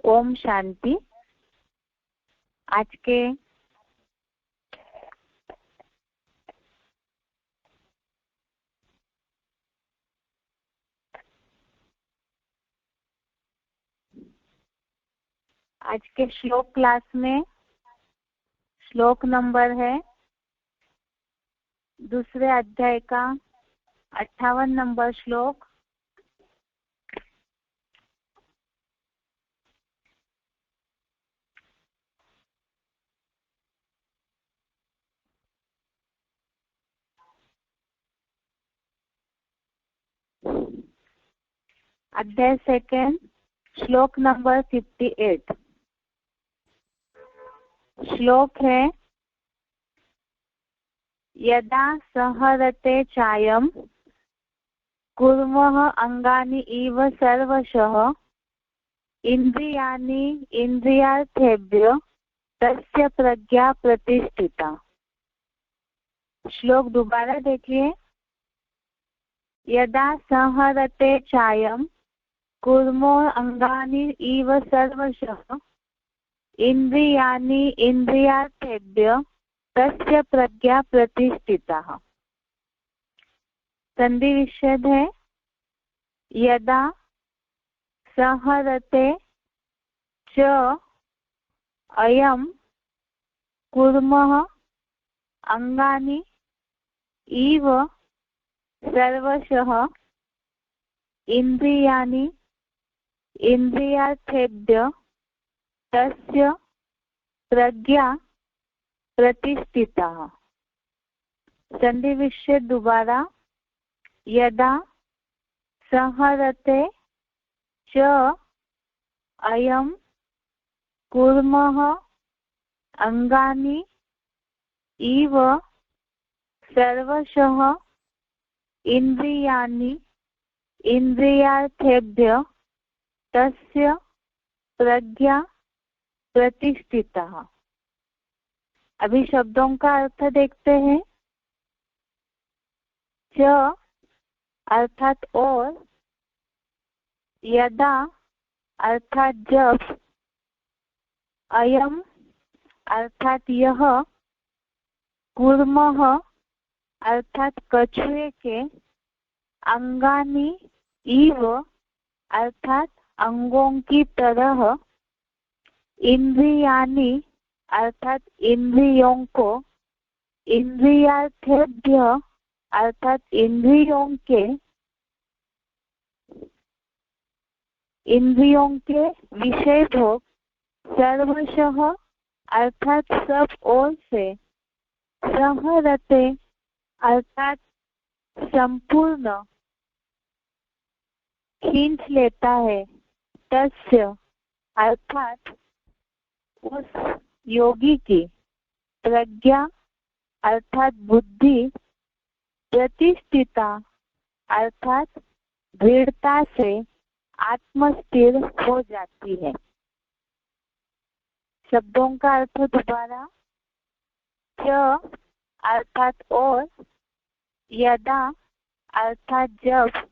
ओम शांति। आज के श्लोक क्लास में श्लोक नंबर है दूसरे अध्याय का 58 नंबर श्लोक। अध्याय सेकंड, श्लोक नंबर 58। श्लोक है यदा सहरते चायं कुर्मः अंगानि इव सर्वशः इंद्रियाणि इंद्रियार्थेभ्य तस्य प्रज्ञा प्रतिष्ठिता। श्लोक दोबारा देखिए। यदा संहरते चायं कुर्मो अंगानि इव सर्वशः इंद्रियाणि इंद्रियार्थेभ्य तस्य प्रज्ञा प्रतिष्ठिता। संधि विच्छेद है यदा संहरते च अयं कुर्मः अंगानि इव सर्वशः इंद्रियाणि इंद्रियार्थेभ्य तस्य प्रज्ञा प्रतिष्ठिता। संधि विच्छेद दोबारा। यदा संहरते च अयं कुर्मः अंगानि इव सर्वशः इंद्रियाणि इंद्रियार्थेभ्य तस्य प्रज्ञा प्रतिष्ठिता। अभी शब्दों का अर्थ देखते हैं। च अर्थात और, यदा अर्थात जब, अयम अर्थात यह, कुर्मः अर्थात कछुए के, अंगानि इव अर्थात अंगों की तरह, इंद्रियाणि अर्थात इंद्रियों को, इंद्रियार्थेभ्य अर्थात इंद्रियों के विषय भोग, सर्वशः अर्थात सब ओर से, संहरते अर्थात संपूर्ण खींच लेता है, तस्य अर्थात उस योगी की, प्रज्ञा अर्थात बुद्धि, प्रतिष्ठिता अर्थात दृढ़ता से आत्मस्थिर हो जाती है। शब्दों का अर्थ दोबारा। च अर्थात और, यदा अर्थात जब,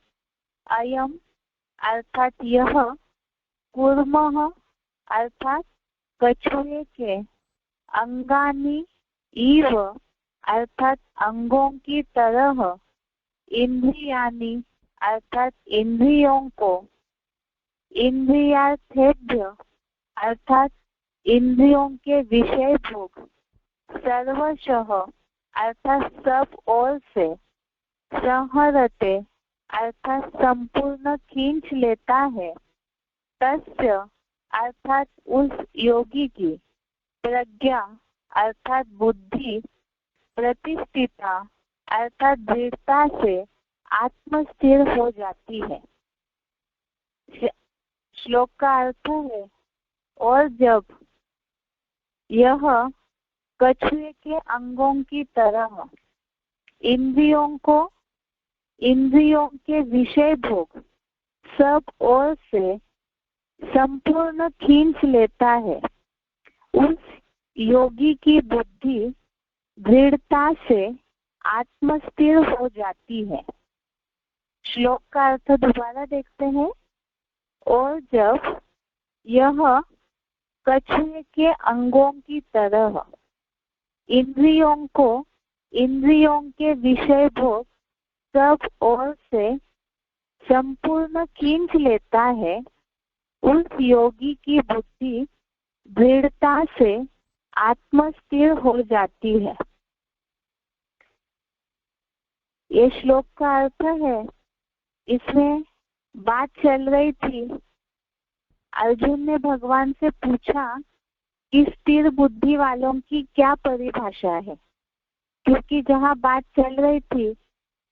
अयम अर्थात यह, कुर्मः अर्थात कछुए के, अंगानि इव अर्थात अंगों की तरह, इंद्रियाणि अर्थात इंद्रियों को, इंद्रियार्थेभ्य अर्थात इंद्रियों के विषय भोग, सर्वशः अर्थात सब ओर से, संहरते अर्थात संपूर्ण खींच लेता है, तस्य अर्थात उस योगी की, प्रज्ञा अर्थात बुद्धि, प्रतिष्ठिता अर्थात दृढ़ता से आत्मस्थिर हो जाती है। श्लोक का अर्थ है और जब यह कछुए के अंगों की तरह इंद्रियों को, इंद्रियों के विषय भोग, सब ओर से संपूर्ण खींच लेता है, उस योगी की बुद्धि दृढ़ता से आत्मस्थिर हो जाती है। श्लोक का अर्थ दोबारा देखते हैं। और जब यह कछुए के अंगों की तरह इंद्रियों को इंद्रियों के विषय भोग सब ओर से संपूर्ण खींच लेता है, उस योगी की बुद्धि दृढ़ता से आत्मस्थिर हो जाती है। ये श्लोक का अर्थ है, इसमें बात चल रही थी, अर्जुन ने भगवान से पूछा कि स्थिर बुद्धि वालों की क्या परिभाषा है, क्योंकि जहाँ बात चल रही थी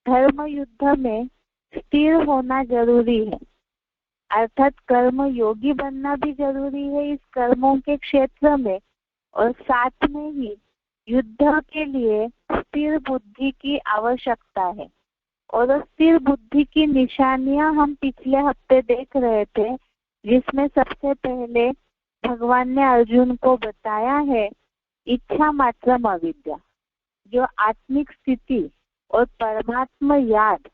धर्म युद्ध में स्थिर होना जरूरी है, अर्थात कर्म योगी बनना भी जरूरी है इस कर्मों के क्षेत्र में, और साथ में ही युद्ध के लिए स्थिर बुद्धि की आवश्यकता है। और स्थिर बुद्धि की निशानियां हम पिछले हफ्ते देख रहे थे, जिसमें सबसे पहले भगवान ने अर्जुन को बताया है इच्छा मात्रम अविद्या, जो आत्मिक स्थिति और परमात्मा याद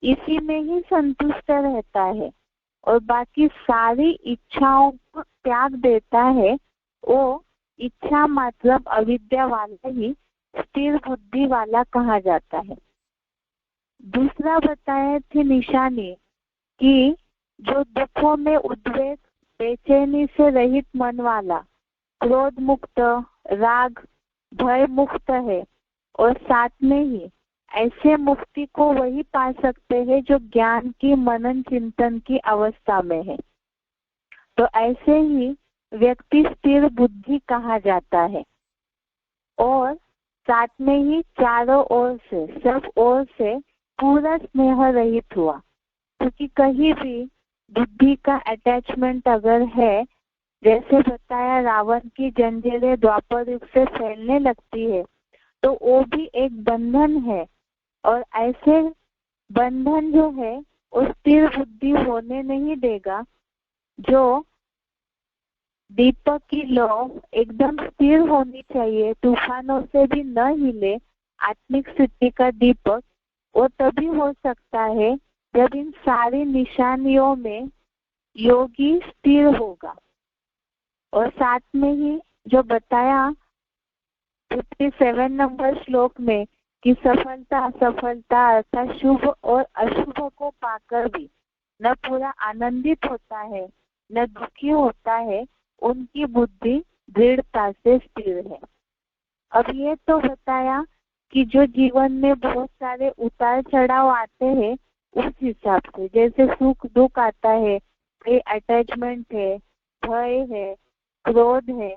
इसी में ही संतुष्ट रहता है और बाकी सारी इच्छाओं को त्याग देता है, वो इच्छा मात्रम अविद्या वाला ही स्थिर बुद्धि वाला कहा जाता है। दूसरा बताए थे निशानी कि जो दुखों में उद्वेग बेचैनी से रहित मन वाला, क्रोध मुक्त, राग भय मुक्त है, और साथ में ही ऐसे मुक्ति को वही पा सकते हैं जो ज्ञान की मनन चिंतन की अवस्था में है। तो ऐसे ही व्यक्ति स्थिर बुद्धि कहा जाता है। और साथ में ही चारों ओर से सब ओर से पूरा स्नेह रहित हुआ, क्योंकि कहीं भी बुद्धि का अटैचमेंट अगर है, जैसे बताया रावण की जंजीरें द्वापर युग से फैलने लगती है, तो वो भी एक बंधन है, और ऐसे बंधन जो है वो स्थिर बुद्धि होने नहीं देगा। जो दीपक की लौ एकदम स्थिर होनी चाहिए, तूफानों से भी न हिले, आत्मिक स्थिति का दीपक वो तभी हो सकता है जब इन सारी निशानियों में योगी स्थिर होगा। और साथ में ही जो बताया 57 नंबर श्लोक में कि सफलता असफलता अर्थात शुभ और अशुभ को पाकर भी न पूरा आनंदित होता है न दुखी होता है, उनकी बुद्धि दृढ़ता से स्थिर है। अब ये तो बताया कि जो जीवन में बहुत सारे उतार चढ़ाव आते हैं, उस हिसाब से जैसे सुख दुख आता है, कोई अटैचमेंट है, भय है, क्रोध है,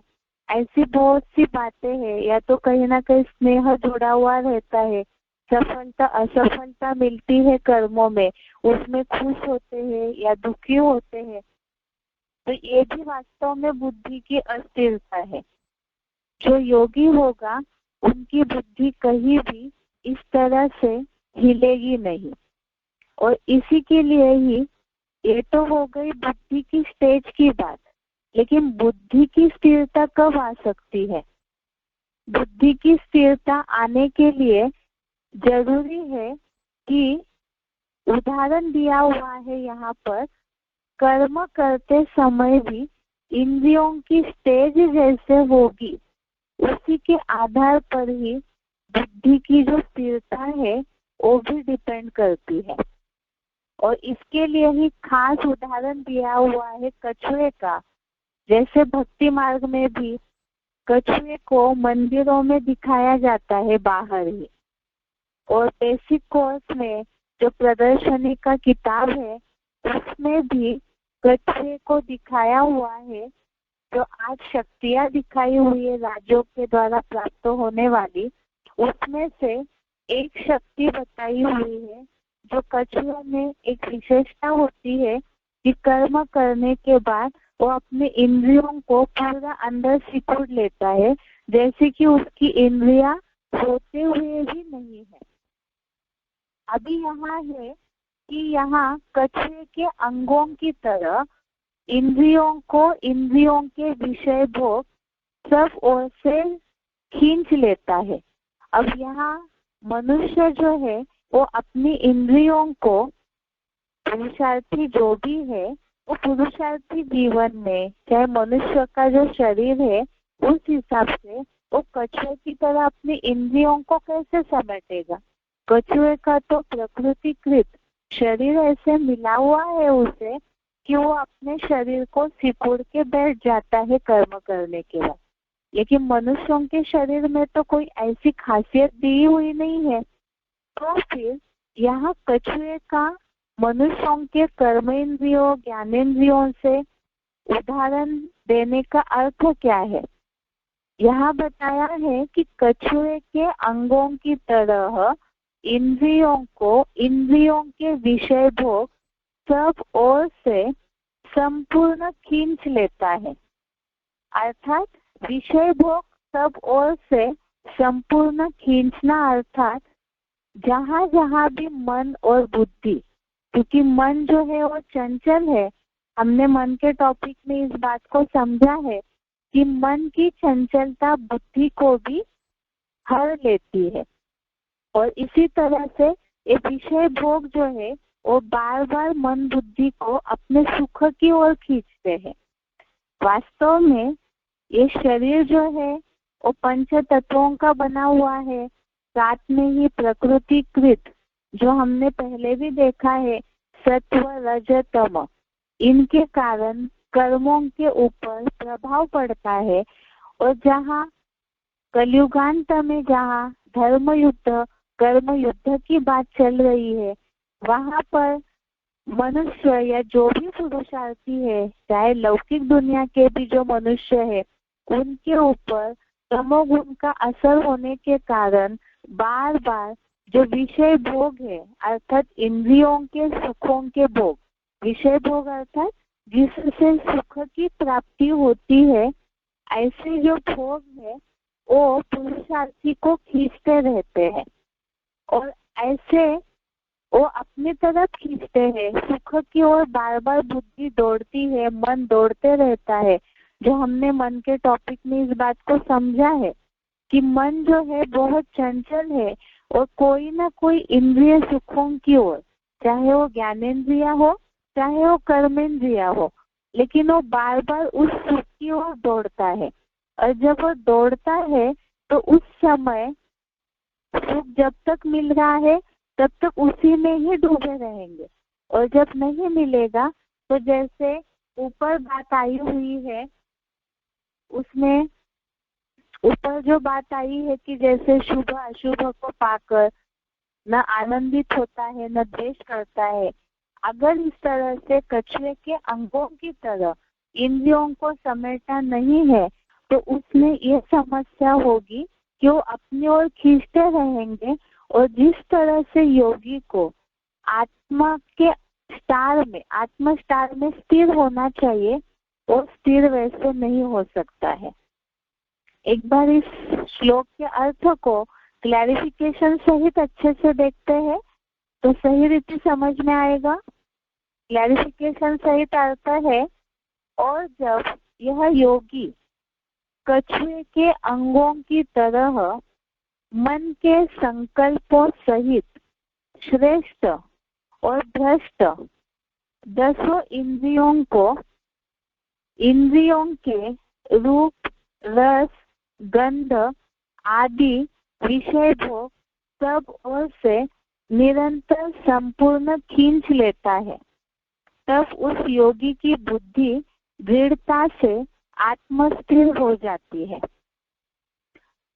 ऐसी बहुत सी बातें हैं, या तो कहीं ना कहीं स्नेह जुड़ा हुआ रहता है, सफलता असफलता मिलती है कर्मों में, उसमें खुश होते हैं या दुखी होते हैं, तो ये भी वास्तव में बुद्धि की अस्थिरता है। जो योगी होगा उनकी बुद्धि कहीं भी इस तरह से हिलेगी नहीं। और इसी के लिए ही ये तो हो गई बुद्धि की स्टेज की बात, लेकिन बुद्धि की स्थिरता कब आ सकती है? बुद्धि की स्थिरता आने के लिए जरूरी है कि उदाहरण दिया हुआ है यहाँ पर, कर्म करते समय भी इंद्रियों की स्टेज जैसे होगी, उसी के आधार पर ही बुद्धि की जो स्थिरता है वो भी डिपेंड करती है। और इसके लिए ही खास उदाहरण दिया हुआ है कछुए का। जैसे भक्ति मार्ग में भी कछुए को मंदिरों में दिखाया जाता है बाहर ही, और बेसिक कोर्स में जो प्रदर्शनी का किताब है उसमें भी कछुए को दिखाया हुआ है। जो आज शक्तियां दिखाई हुई है राज्यों के द्वारा प्राप्त होने वाली, उसमें से एक शक्ति बताई हुई है जो कछुए में एक विशेषता होती है कि कर्म करने के बाद वो अपने इंद्रियों को पूरा अंदर सिकुड़ लेता है, जैसे कि उसकी इंद्रियां सोते हुए भी नहीं है। अभी यहाँ है कि यहाँ कछुए के अंगों की तरह इंद्रियों को इंद्रियों के विषय भोग सब ओर से खींच लेता है। अब यहाँ मनुष्य जो है वो अपनी इंद्रियों को, पुरुषार्थी जो भी है, वो पुरुषार्थी जीवन में चाहे मनुष्य का जो शरीर है उस हिसाब से वो कछुए की तरह अपनी इंद्रियों को कैसे समेटेगा। कछुए का तो प्रकृतिकृत शरीर ऐसे मिला हुआ है उसे कि वो अपने शरीर को सिकुड़ के बैठ जाता है कर्म करने के बाद। लेकिन मनुष्यों के शरीर में तो कोई ऐसी खासियत दी हुई नहीं है। तो फिर यहाँ कछुए का मनुष्यों के कर्मेंद्रियों ज्ञानेन्द्रियों से उदाहरण देने का अर्थ क्या है। यहाँ बताया है कि कछुए के अंगों की तरह इंद्रियों को इंद्रियों के विषय भोग सब ओर से संपूर्ण खींच लेता है। अर्थात विषय भोग सब ओर से संपूर्ण खींचना, अर्थात जहाँ जहाँ भी मन और बुद्धि, क्योंकि मन जो है वो चंचल है। हमने मन के टॉपिक में इस बात को समझा है कि मन की चंचलता बुद्धि को भी हर लेती है और इसी तरह से ये विषय भोग जो है वो बार बार मन बुद्धि को अपने सुख की ओर खींचते हैं। वास्तव में ये शरीर जो है वो पंच तत्वों का बना हुआ है, साथ में ही प्रकृतिकृत जो हमने पहले भी देखा है सत्व रज तम, इनके कारण कर्मों के ऊपर प्रभाव पड़ता है। और जहाँ कलयुगांत में जहाँ धर्म युद्ध कर्म युद्ध की बात चल रही है, वहाँ पर मनुष्य या जो भी पुरुषार्थी है, चाहे लौकिक दुनिया के भी जो मनुष्य है, उनके ऊपर तमोगुण का असर होने के कारण बार बार जो विषय भोग है, अर्थात इंद्रियों के सुखों के भोग, विषय भोग अर्थात जिससे सुख की प्राप्ति होती है, ऐसे जो भोग है वो पुरुषार्थी को खींचते रहते हैं और ऐसे वो अपनी तरफ खींचते हैं। सुख की ओर बार बार बुद्धि दौड़ती है, मन दौड़ते रहता है। जो हमने मन के टॉपिक में इस बात को समझा है कि मन जो है बहुत चंचल है और कोई ना कोई इंद्रिय सुखों की ओर, चाहे वो ज्ञानेन्द्रिया हो चाहे वो कर्मेंद्रिया हो, लेकिन वो बार बार उस सुख की ओर दौड़ता है। और जब वो दौड़ता है तो उस समय सुख जब तक मिल रहा है तब तक उसी में ही डूबे रहेंगे, और जब नहीं मिलेगा तो जैसे ऊपर बात आई हुई है उसमें ऊपर जो बात आई है कि जैसे शुभ अशुभ को पाकर न आनंदित होता है न द्वेष करता है, अगर इस तरह से कछुए के अंगों की तरह इंद्रियों को समेटा नहीं है तो उसमें ये समस्या होगी कि वो अपनी ओर खींचते रहेंगे। और जिस तरह से योगी को आत्मा के आत्म स्टार में स्थिर होना चाहिए, वो स्थिर वैसे नहीं हो सकता है। एक बार इस श्लोक के अर्थ को क्लैरिफिकेशन सहित अच्छे से देखते हैं तो सही रीति समझ में आएगा। क्लैरिफिकेशन सहित अर्थ है, और जब यह योगी कछुए के अंगों की तरह मन के संकल्पों सहित श्रेष्ठ और भ्रष्ट 10 इंद्रियों को इंद्रियों के रूप रस गंध आदि विषय भोग सब ओर से निरंतर संपूर्ण खींच लेता है, तब उस योगी की बुद्धि दृढ़ता से आत्मस्थिर हो जाती है।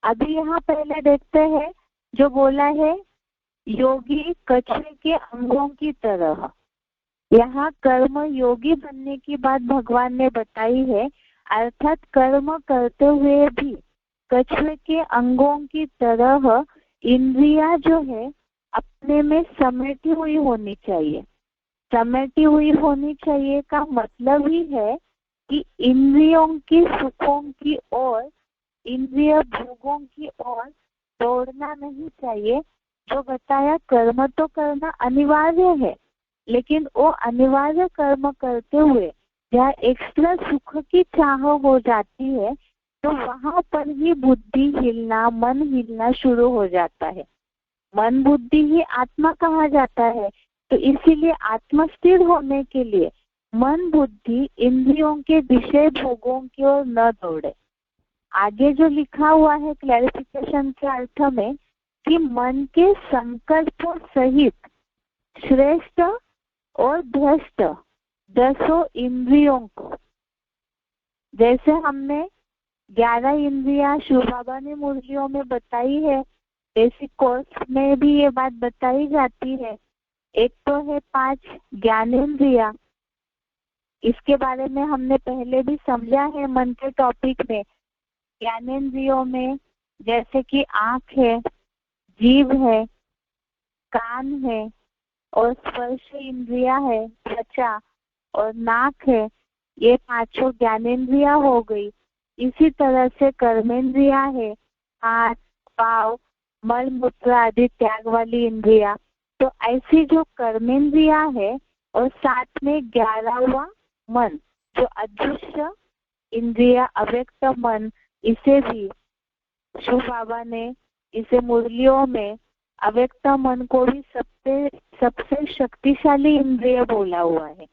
अभी यहाँ पहले देखते हैं जो बोला है योगी कछुए के अंगों की तरह। यहाँ कर्म योगी बनने की बात भगवान ने बताई है, अर्थात कर्म करते हुए भी कछुए के अंगों की तरह इंद्रिया जो है अपने में समेटी हुई होनी चाहिए। समेटी हुई होनी चाहिए का मतलब ही है कि इंद्रियों की सुखों की ओर, इंद्रिय भोगों की ओर दौड़ना नहीं चाहिए। जो बताया कर्म तो करना अनिवार्य है, लेकिन वो अनिवार्य कर्म करते हुए जहाँ एक्स्ट्रा सुख की चाह हो जाती है तो वहां पर ही बुद्धि हिलना, मन हिलना शुरू हो जाता है। मन बुद्धि ही आत्मा कहा जाता है। तो इसीलिए आत्मस्थिर होने के लिए मन बुद्धि इंद्रियों के विषय भोगों की ओर न दौड़े। आगे जो लिखा हुआ है क्लैरिफिकेशन के अर्थ में कि मन के संकल्पों सहित श्रेष्ठ और भ्रष्ट 10 इंद्रियों को, जैसे हमने 11 इंद्रियां शिव बाबा ने मुरलियों में बताई है, बेसिक कोर्स में भी ये बात बताई जाती है। एक तो है 5 ज्ञानेंद्रिया, इसके बारे में हमने पहले भी समझा है मन के टॉपिक में। ज्ञानेंद्रियों में जैसे कि आंख है, जीभ है, कान है और स्पर्श इंद्रिया है, त्वचा और नाक है, ये 5 ज्ञानेंद्रिया हो गई। इसी तरह से कर्मेंद्रिया है, हाथ, पाँव, मल मूत्र आदि त्याग वाली इंद्रिया। तो ऐसी जो कर्मेंद्रिया है और साथ में 11वां मन जो अदृश्य इंद्रिया अव्यक्त मन, इसे भी शिव बाबा ने इसे मुरलियों में अव्यक्त मन को भी सबसे शक्तिशाली इंद्रिय बोला हुआ है।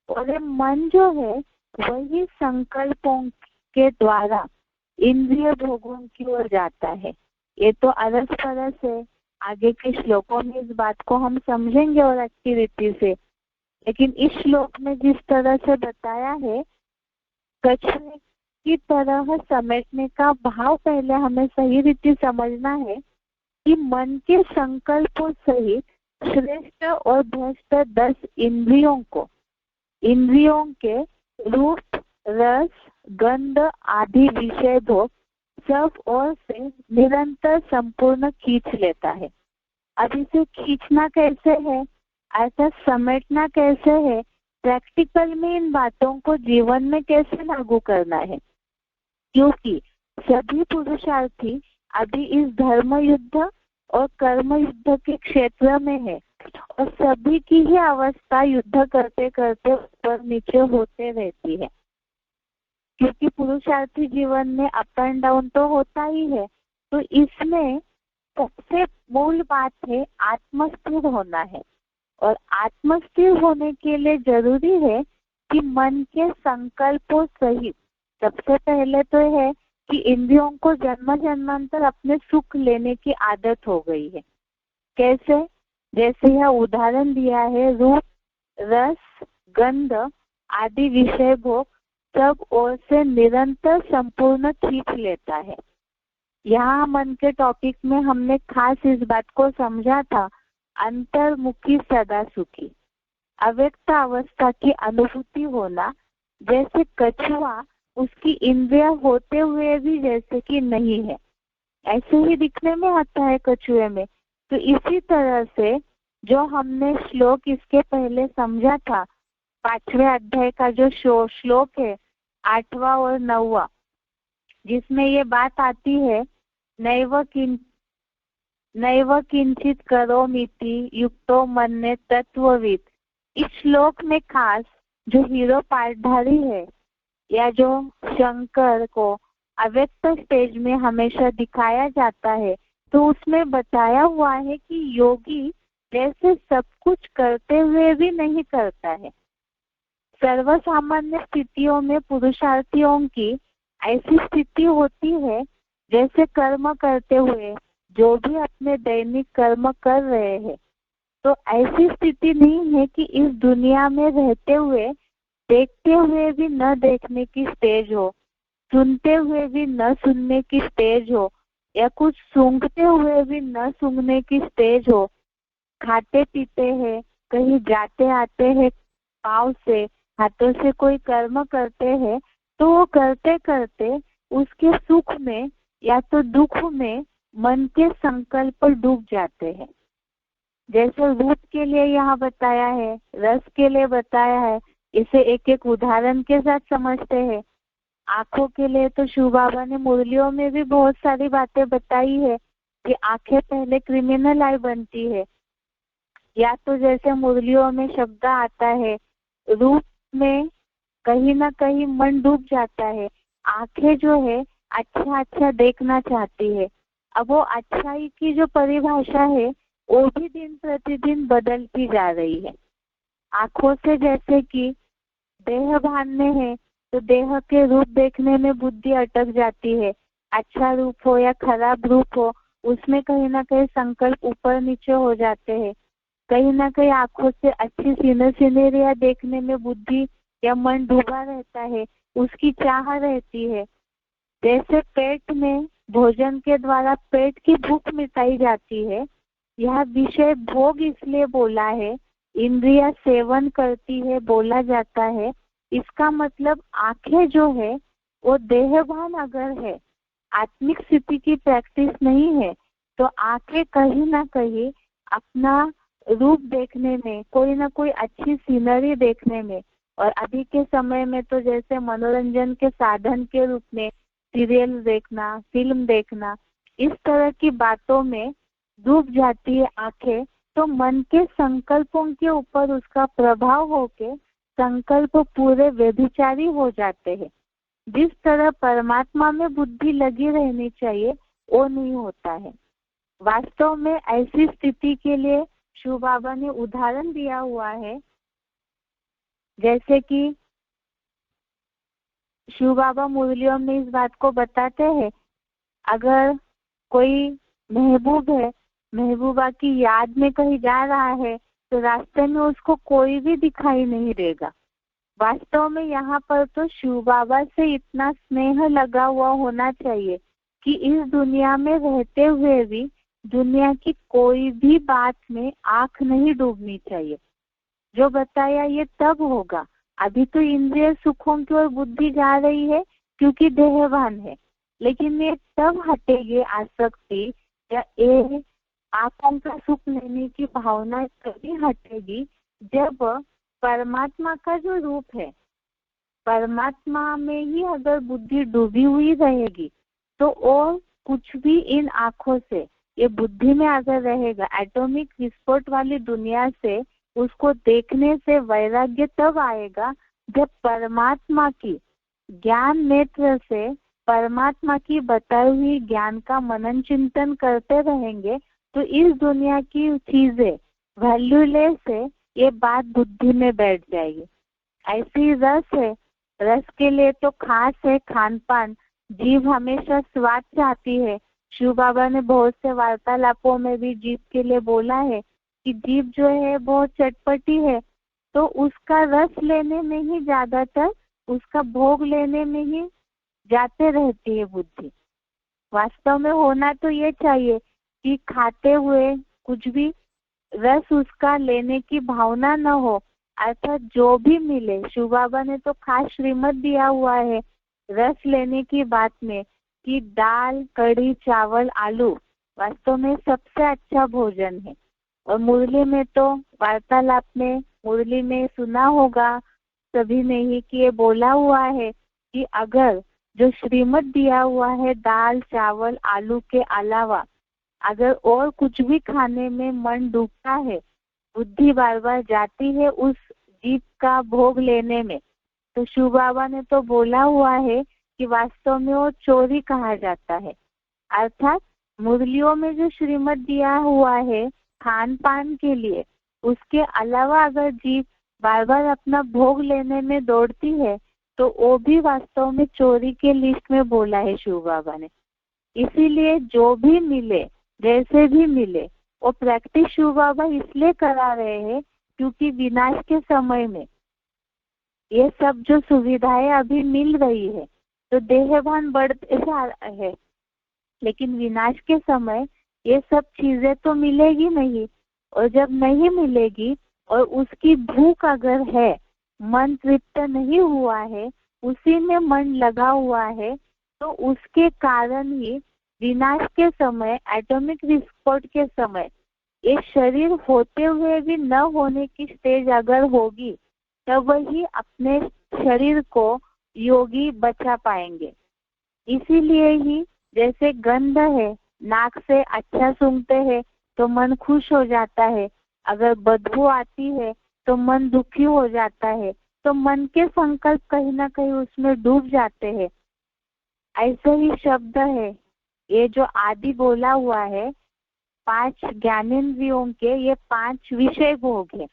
और ये मन जो है वही संकल्पों के द्वारा इंद्रिय भोगों की ओर जाता है। ये तो अरस परस है, आगे के श्लोकों में इस बात को हम समझेंगे और अच्छी रीति से। लेकिन इस श्लोक में जिस तरह से बताया है, कछुए की तरह समेटने का भाव पहले हमें सही रीति समझना है कि मन के संकल्पों सहित श्रेष्ठ और भ्रष्ट 10 इंद्रियों को, इंद्रियों के रूप, रस, गंध आदि विषय भोग सब ओर से निरंतर संपूर्ण खींच लेता है। अब इसे खींचना कैसे है, ऐसा समेटना कैसे है, प्रैक्टिकल में इन बातों को जीवन में कैसे लागू करना है, क्योंकि सभी पुरुषार्थी अभी इस धर्म युद्ध और कर्म युद्ध के क्षेत्र में है और सभी की ही अवस्था युद्ध करते करते ऊपर नीचे होते रहती है। क्योंकि पुरुषार्थी जीवन में अप एंड डाउन तो होता ही है। तो इसमें सबसे मूल बात है आत्मस्थिर होना है, और आत्मस्थिर होने के लिए जरूरी है कि मन के संकल्पों सहित सबसे पहले तो है कि इंद्रियों को जन्म जन्मांतर अपने सुख लेने की आदत हो गई है। कैसे? जैसे यह उदाहरण दिया है, रूप, रस, गंध आदि विषय भोग सब ओर से निरंतर संपूर्ण खींच लेता है। यहाँ मन के टॉपिक में हमने खास इस बात को समझा था, अंतर्मुखी सदा सुखी, अव्यक्त अवस्था की अनुभूति होना। जैसे कछुआ उसकी इंद्रिया होते हुए भी जैसे कि नहीं है, ऐसे ही दिखने में आता है कछुए में। तो इसी तरह से जो हमने श्लोक इसके पहले समझा था, 5वें अध्याय का जो श्लोक है 8वां और 9वां, जिसमें ये बात आती है नैव किंचित करोमीति युक्तो मन्ये तत्वविद। इस श्लोक में खास जो हीरो पाठधारी है या जो शंकर को अव्यक्त स्टेज में हमेशा दिखाया जाता है, तो उसमें बताया हुआ है कि योगी जैसे सब कुछ करते हुए भी नहीं करता है। सर्वसामान्य स्थितियों में पुरुषार्थियों की ऐसी स्थिति होती है जैसे कर्म करते हुए जो भी अपने दैनिक कर्म कर रहे हैं। तो ऐसी स्थिति नहीं है कि इस दुनिया में रहते हुए देखते हुए भी न देखने की स्टेज हो, सुनते हुए भी न सुनने की स्टेज हो, या कुछ सूंघते हुए भी न सूंघने की स्टेज हो। खाते पीते हैं, कहीं जाते आते हैं, पाँव से हाथों से कोई कर्म करते हैं, तो वो करते करते उसके सुख में या तो दुख में मन के संकल्प डूब जाते हैं। जैसे रूप के लिए यहाँ बताया है, रस के लिए बताया है, इसे एक एक उदाहरण के साथ समझते हैं। आंखों के लिए तो शिव बाबा ने मुरलियों में भी बहुत सारी बातें बताई है कि आंखें पहले क्रिमिनल आई बनती है, या तो जैसे मुरलियों में शब्द आता है, रूप में कहीं ना कहीं मन डूब जाता है। आंखें जो है अच्छा अच्छा देखना चाहती है। अब वो अच्छाई की जो परिभाषा है वो भी दिन प्रतिदिन बदलती जा रही है। आंखों से जैसे कि देह भान में है तो देह के रूप देखने में बुद्धि अटक जाती है। अच्छा रूप हो या खराब रूप हो, उसमें कहीं ना कहीं संकल्प ऊपर नीचे हो जाते हैं। कहीं ना कहीं आंखों से अच्छी सीनरियाँ देखने में बुद्धि या मन डूबा रहता है, उसकी चाह रहती है। जैसे पेट में भोजन के द्वारा पेट की भूख मिटाई जाती है, यह विषय भोग इसलिए बोला है, इंद्रिया सेवन करती है बोला जाता है। इसका मतलब आंखें जो है वो देहभान अगर है, आत्मिक स्थिति की प्रैक्टिस नहीं है, तो आंखें कहीं ना कहीं अपना रूप देखने में, कोई ना कोई अच्छी सीनरी देखने में, और अभी के समय में तो जैसे मनोरंजन के साधन के रूप में सीरियल देखना, फिल्म देखना, इस तरह की बातों में डूब जाती है आंखें। तो मन के संकल्पों के ऊपर उसका प्रभाव होके संकल्प पूरे व्यभिचारी हो जाते हैं। जिस तरह परमात्मा में बुद्धि लगी रहनी चाहिए वो नहीं होता है। वास्तव में ऐसी स्थिति के लिए शिव बाबा ने उदाहरण दिया हुआ है। जैसे कि शिव बाबा मुरलियों में इस बात को बताते हैं, अगर कोई महबूब है, महबूबा की याद में कहीं जा रहा है, तो रास्ते में उसको कोई भी दिखाई नहीं देगा। वास्तव में यहाँ पर तो शिव बाबा से इतना स्नेह लगा हुआ होना चाहिए कि इस दुनिया में रहते हुए भी दुनिया की कोई भी बात में आंख नहीं डूबनी चाहिए। जो बताया ये तब होगा, अभी तो इंद्रिय सुखों की ओर बुद्धि जा रही है क्योंकि देहभान है, लेकिन ये तब हटेगी आसक्ति या ये आंखों का सुख लेने की भावना तभी हटेगी जब परमात्मा का जो रूप है, परमात्मा में ही अगर बुद्धि डूबी हुई रहेगी, तो और कुछ भी इन आंखों से, ये बुद्धि में अगर रहेगा, एटॉमिक विस्फोट वाली दुनिया से उसको देखने से वैराग्य तब आएगा जब परमात्मा की ज्ञान नेत्र से परमात्मा की बताई हुई ज्ञान का मनन चिंतन करते रहेंगे। तो इस दुनिया की चीजें वैल्यूलेस है, ये बात बुद्धि में बैठ जाएगी। ऐसी रस है, रस के लिए तो खास है खान पान, जीव हमेशा स्वाद चाहती है। शिव बाबा ने बहुत से वार्तालापों में भी जीव के लिए बोला है कि जीव जो है बहुत चटपटी है, तो उसका रस लेने में ही ज्यादातर, उसका भोग लेने में ही जाते रहती है बुद्धि। वास्तव में होना तो ये चाहिए कि खाते हुए कुछ भी रस उसका लेने की भावना न हो, अर्थात जो भी मिले। शिव बाबा ने तो खास श्रीमत दिया हुआ है रस लेने की बात में कि दाल, कढ़ी, चावल, आलू वास्तव में सबसे अच्छा भोजन है। और मुरली में तो वार्तालाप में, मुरली में सुना होगा सभी ने ही कि ये बोला हुआ है कि अगर जो श्रीमत दिया हुआ है दाल, चावल, आलू के अलावा अगर और कुछ भी खाने में मन डूबता है, बुद्धि बार बार जाती है उस जीव का भोग लेने में, तो शिव बाबा ने तो बोला हुआ है कि वास्तव में वो चोरी कहा जाता है। अर्थात मुरलियों में जो श्रीमत दिया हुआ है खान पान के लिए, उसके अलावा अगर जीव बार बार अपना भोग लेने में दौड़ती है, तो वो भी वास्तव में चोरी के लिस्ट में बोला है शिव बाबा ने। इसीलिए जो भी मिले, जैसे भी मिले, वो प्रैक्टिस शिव बाबा इसलिए करा रहे हैं क्योंकि विनाश के समय में ये सब जो सुविधाएं अभी मिल रही है तो देहभान बढ़ते जा रहा है, लेकिन विनाश के समय ये सब चीजें तो मिलेगी नहीं। और जब नहीं मिलेगी और उसकी भूख अगर है, मन तृप्त नहीं हुआ है, उसी में मन लगा हुआ है, तो उसके कारण ही विनाश के समय, एटॉमिक विस्फोट के समय, ये शरीर होते हुए भी न होने की स्टेज अगर होगी, तब वही अपने शरीर को योगी बचा पाएंगे। इसीलिए ही जैसे गंध है, नाक से अच्छा सूंघते हैं तो मन खुश हो जाता है, अगर बदबू आती है तो मन दुखी हो जाता है, तो मन के संकल्प कहीं ना कहीं उसमें डूब जाते हैं। ऐसे ही शब्द है, ये जो आदि बोला हुआ है, 5 ज्ञानेंद्रियों के ये 5 विषय भोग है।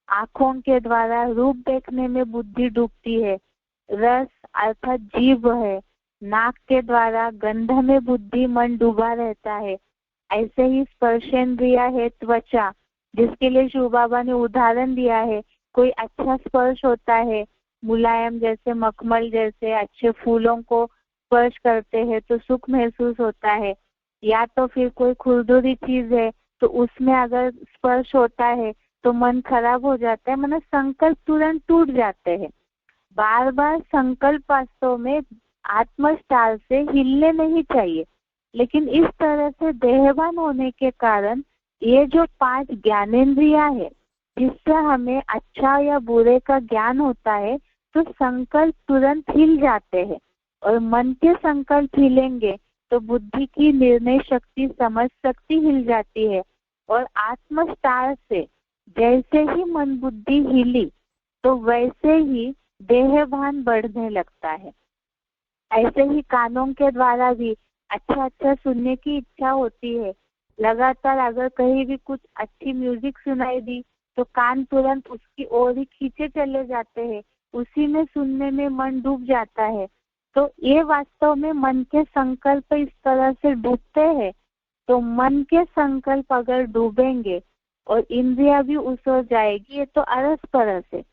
आँखों के द्वारा रूप देखने में बुद्धि डूबती है, रस अर्थात जीव है, नाक के द्वारा गंध में बुद्धि मन डूबा रहता है। ऐसे ही स्पर्शेंद्रिया है त्वचा, जिसके लिए शिव बाबा ने उदाहरण दिया है। कोई अच्छा स्पर्श होता है, मुलायम जैसे मखमल जैसे अच्छे फूलों को स्पर्श करते हैं तो सुख महसूस होता है, या तो फिर कोई खुरदुरी चीज है तो उसमें अगर स्पर्श होता है तो मन खराब हो जाता है, मतलब संकल्प तुरंत टूट जाते हैं। बार बार संकल्प वास्तव में आत्मस्टार से हिलने नहीं चाहिए, लेकिन इस तरह से देहवान होने के कारण ये जो 5 ज्ञानेंद्रिया है जिससे हमें अच्छा या बुरे का ज्ञान होता है, तो संकल्प तुरंत हिल जाते हैं। और मन के संकल्प हिलेंगे तो बुद्धि की निर्णय शक्ति, समझ शक्ति हिल जाती है। और आत्मस्टार से जैसे ही मन बुद्धि हिली तो वैसे ही देहभान बढ़ने लगता है। ऐसे ही कानों के द्वारा भी अच्छा अच्छा सुनने की इच्छा होती है। लगातार अगर कहीं भी कुछ अच्छी म्यूजिक सुनाई दी तो कान तुरंत उसकी ओर ही खींचे चले जाते हैं, उसी में सुनने में मन डूब जाता है। तो ये वास्तव में मन के संकल्प इस तरह से डूबते हैं। तो मन के संकल्प अगर डूबेंगे और इंद्रिया भी उस ओर जाएगी, ये तो अरस परस है।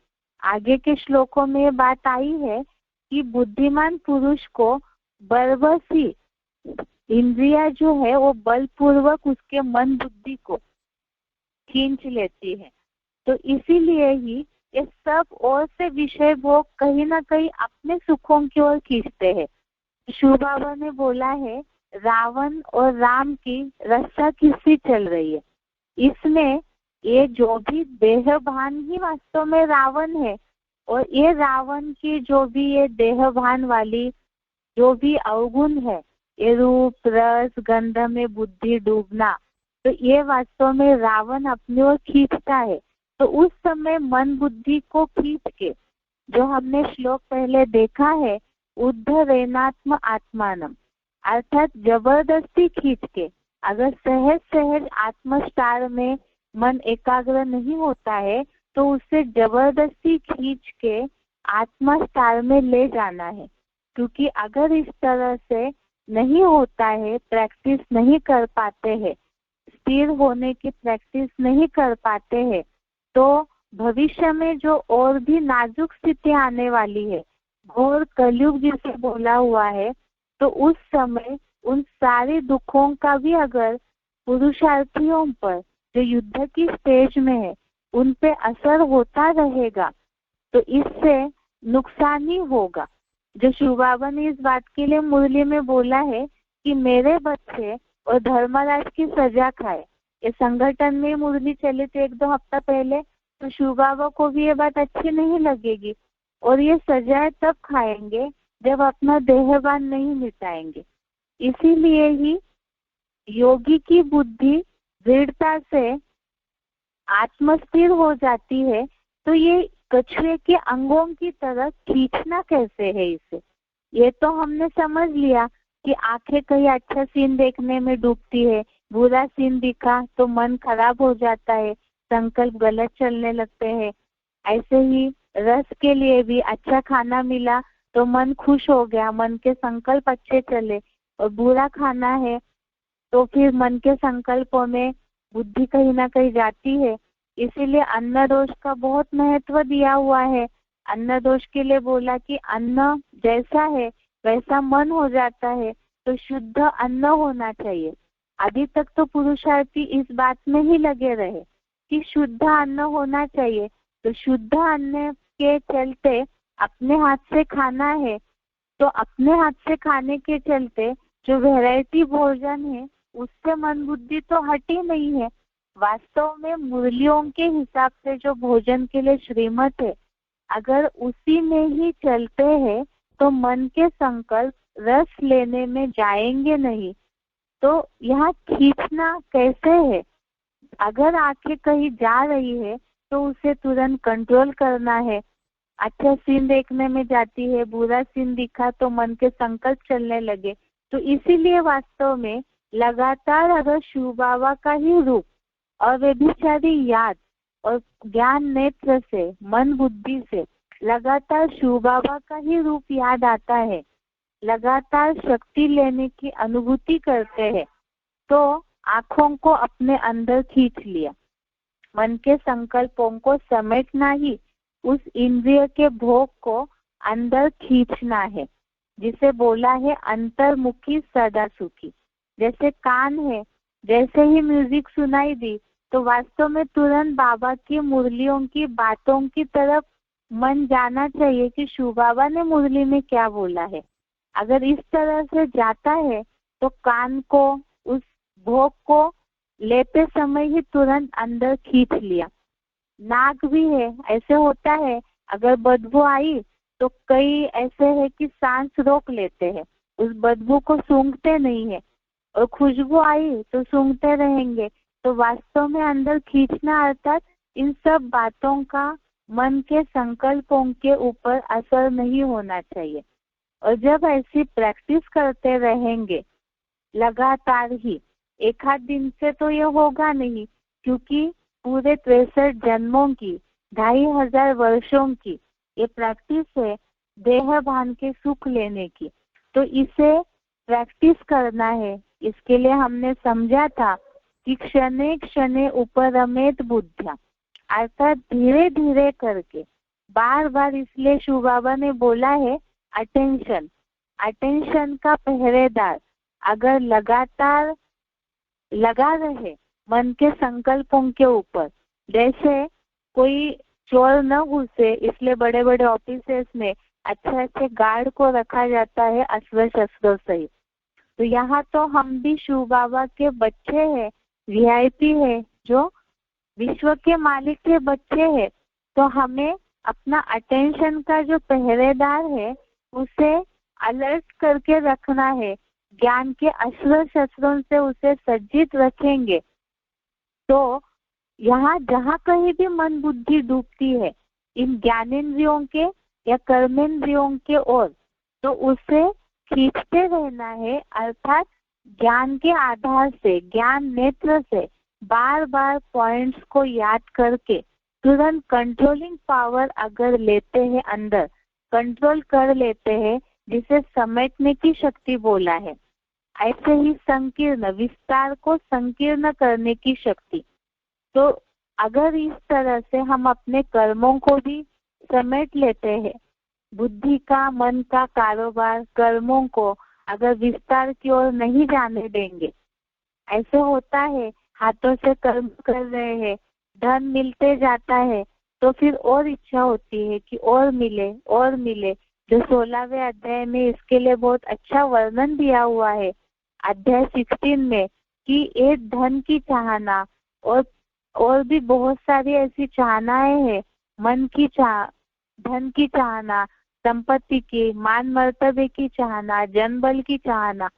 आगे के श्लोकों में ये बात आई है कि बुद्धिमान पुरुष को बरबसी इंद्रिया जो है वो बलपूर्वक उसके मन बुद्धि को खींच लेती है। तो इसीलिए ही ये सब ओर से विषय भोग कहीं ना कहीं अपने सुखों की ओर खींचते हैं। शिव बाबा ने बोला है, रावण और राम की रस्सा किसकी चल रही है। इसमें ये जो भी देहभान ही वास्तव में रावण है, और ये रावण की जो भी ये देहभान वाली जो भी अवगुण है, ये रूप रस गंध में बुद्धि डूबना, तो ये वास्तव में रावण अपनी ओर खींचता है। तो उस समय मन बुद्धि को खींच के, जो हमने श्लोक पहले देखा है, उद्धरेणात्म आत्मानम, अर्थात जबरदस्ती खींच के, अगर सहज सहज आत्मस्टार में मन एकाग्र नहीं होता है तो उससे जबरदस्ती खींच के आत्मस्टार में ले जाना है। क्योंकि अगर इस तरह से नहीं होता है, प्रैक्टिस नहीं कर पाते हैं, स्थिर होने की प्रैक्टिस नहीं कर पाते हैं, तो भविष्य में जो और भी नाजुक स्थिति आने वाली है, घोर कलयुग जिसे बोला हुआ है, तो उस समय उन सारे दुखों का भी अगर पुरुषार्थियों पर जो युद्ध की स्टेज में है उन पे असर होता रहेगा तो इससे नुकसान ही होगा। जो शिव बाबा ने इस बात के लिए मुरली में बोला है कि मेरे बच्चे और धर्मराज की सजा खाए, ये संगठन में मुरली चली थी 1-2 हफ्ता पहले, तो शिव बाबा को भी ये बात अच्छी नहीं लगेगी और ये सजाएं तब खाएंगे जब अपना देहभान नहीं मिटाएंगे। इसीलिए ही योगी की बुद्धि दृढ़ता से आत्मस्थिर हो जाती है। तो ये कछुए के अंगों की तरह खींचना कैसे है इसे, ये तो हमने समझ लिया कि आंखें कहीं अच्छा सीन देखने में डूबती है, बुरा सीन दिखा तो मन खराब हो जाता है, संकल्प गलत चलने लगते हैं। ऐसे ही रस के लिए भी अच्छा खाना मिला तो मन खुश हो गया, मन के संकल्प अच्छे चले, और बुरा खाना है तो फिर मन के संकल्पों में बुद्धि कहीं ना कहीं जाती है। इसीलिए अन्न दोष का बहुत महत्व दिया हुआ है। अन्न दोष के लिए बोला कि अन्न जैसा है वैसा मन हो जाता है, तो शुद्ध अन्न होना चाहिए। अभी तक तो पुरुषार्थी इस बात में ही लगे रहे कि शुद्ध अन्न होना चाहिए, तो शुद्ध अन्न के चलते अपने हाथ से खाना है, तो अपने हाथ से खाने के चलते जो वैरायटी भोजन है उससे मन बुद्धि तो हटी नहीं है। वास्तव में मुरलियों के हिसाब से जो भोजन के लिए श्रीमत है, अगर उसी में ही चलते हैं तो मन के संकल्प रस लेने में जाएंगे नहीं। तो यहाँ खींचना कैसे है, अगर आंखें कहीं जा रही है तो उसे तुरंत कंट्रोल करना है। अच्छा सीन देखने में जाती है, बुरा सीन दिखा तो मन के संकल्प चलने लगे। तो इसीलिए वास्तव में लगातार अगर शिव बाबा का ही रूप और व्यभिचारी याद और ज्ञान नेत्र से, मन बुद्धि से लगातार शिव बाबा का ही रूप याद आता है, लगातार शक्ति लेने की अनुभूति करते हैं, तो आंखों को अपने अंदर खींच लिया। मन के संकल्पों को समेटना ही उस इंद्रिय के भोग को अंदर खींचना है, जिसे बोला है अंतर्मुखी सदा सुखी। जैसे कान है, जैसे ही म्यूजिक सुनाई दी तो वास्तव में तुरंत बाबा की मुरलियों की बातों की तरफ मन जाना चाहिए कि शिव बाबा ने मुरली में क्या बोला है। अगर इस तरह से जाता है तो कान को उस भोग को लेते समय ही तुरंत अंदर खींच लिया। नाक भी है, ऐसे होता है, अगर बदबू आई तो कई ऐसे है कि सांस रोक लेते हैं, उस बदबू को सूंघते नहीं है, और खुशबू आई तो सूंघते रहेंगे। तो वास्तव में अंदर खींचना अर्थात इन सब बातों का मन के संकल्पों के ऊपर असर नहीं होना चाहिए। और जब ऐसी प्रैक्टिस करते रहेंगे लगातार ही, एक आध दिन से तो ये होगा नहीं, क्योंकि पूरे 63 जन्मों की, 2500 वर्षों की ये प्रैक्टिस है देह भान के सुख लेने की। तो इसे प्रैक्टिस करना है। इसके लिए हमने समझा था कि क्षणे क्षणे उपरमेत बुद्ध्या, अर्थात धीरे धीरे करके, बार बार। इसलिए शिव बाबा ने बोला है अटेंशन, अटेंशन का पहरेदार अगर लगातार लगा रहे मन के संकल्पों के ऊपर, जैसे कोई चोर न घुसे इसलिए बड़े बड़े ऑफिसेस में अच्छे अच्छे गार्ड को रखा जाता है अस्त्र शस्त्रों सहित। तो यहाँ तो हम भी शिव बाबा के बच्चे हैं, वीआईपी है, जो विश्व के मालिक के बच्चे हैं। तो हमें अपना अटेंशन का जो पहरेदार है उसे अलर्ट करके रखना है। ज्ञान के अस्त्र शस्त्रों से उसे सज्जित रखेंगे तो यहाँ जहाँ कहीं भी मन बुद्धि डूबती है इन ज्ञानेंद्रियों के या कर्मेंद्रियों के ओर, तो उसे खींचते रहना है, अर्थात ज्ञान के आधार से, ज्ञान नेत्र से बार बार पॉइंट्स को याद करके तुरंत कंट्रोलिंग पावर अगर लेते हैं, अंदर कंट्रोल कर लेते हैं, जिसे समेटने की शक्ति बोला है। ऐसे ही संकीर्ण, विस्तार को संकीर्ण करने की शक्ति। तो अगर इस तरह से हम अपने कर्मों को भी समेट लेते हैं, बुद्धि का, मन का कारोबार, कर्मों को अगर विस्तार की ओर नहीं जाने देंगे, ऐसे होता है हाथों से कर्म कर रहे हैं, धन मिलते जाता है तो फिर और इच्छा होती है कि और मिले और मिले। जो 16वें अध्याय में इसके लिए बहुत अच्छा वर्णन दिया हुआ है, अध्याय 16 में, कि एक धन की चाहना और भी बहुत सारी ऐसी चाहनाएं हैं, मन की धन की चाहना, संपत्ति की, मान मर्तबे की चाहना, जनबल की चाहना।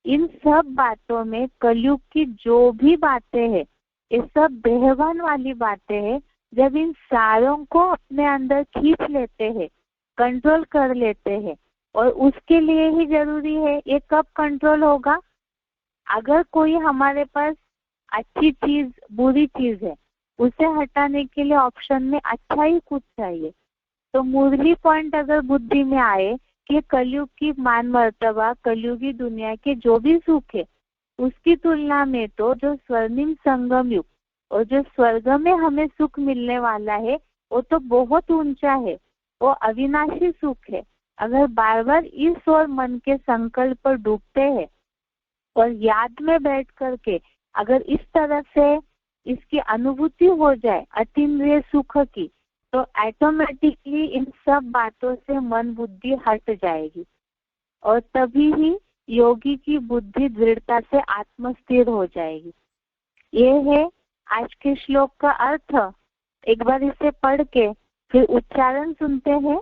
इन सब बातों में कलयुग की जो भी बातें हैं ये सब देहवान वाली बातें हैं। जब इन सारों को अपने अंदर खींच लेते हैं, कंट्रोल कर लेते हैं, और उसके लिए ही जरूरी है ये कब कंट्रोल होगा, अगर कोई हमारे पास अच्छी चीज बुरी चीज है उसे हटाने के लिए ऑप्शन में अच्छा ही कुछ चाहिए। तो मुरली पॉइंट अगर बुद्धि में आए कि कलयुग की मान मर्तबा, कलयुगी दुनिया के जो भी सुख है उसकी तुलना में तो जो स्वर्णिम संगम युग और जो स्वर्ग में हमें सुख मिलने वाला है वो तो बहुत ऊंचा है, वो अविनाशी सुख है। अगर बार बार इस ओर मन के संकल्प पर डूबते हैं और याद में बैठ करके अगर इस तरह से इसकी अनुभूति हो जाए अतीन्द्रिय सुख की, तो ऑटोमेटिकली इन सब बातों से मन बुद्धि हट जाएगी और तभी ही योगी की बुद्धि दृढ़ता से आत्मस्थिर हो जाएगी। ये है आज के श्लोक का अर्थ। एक बार इसे पढ़ के फिर उच्चारण सुनते हैं।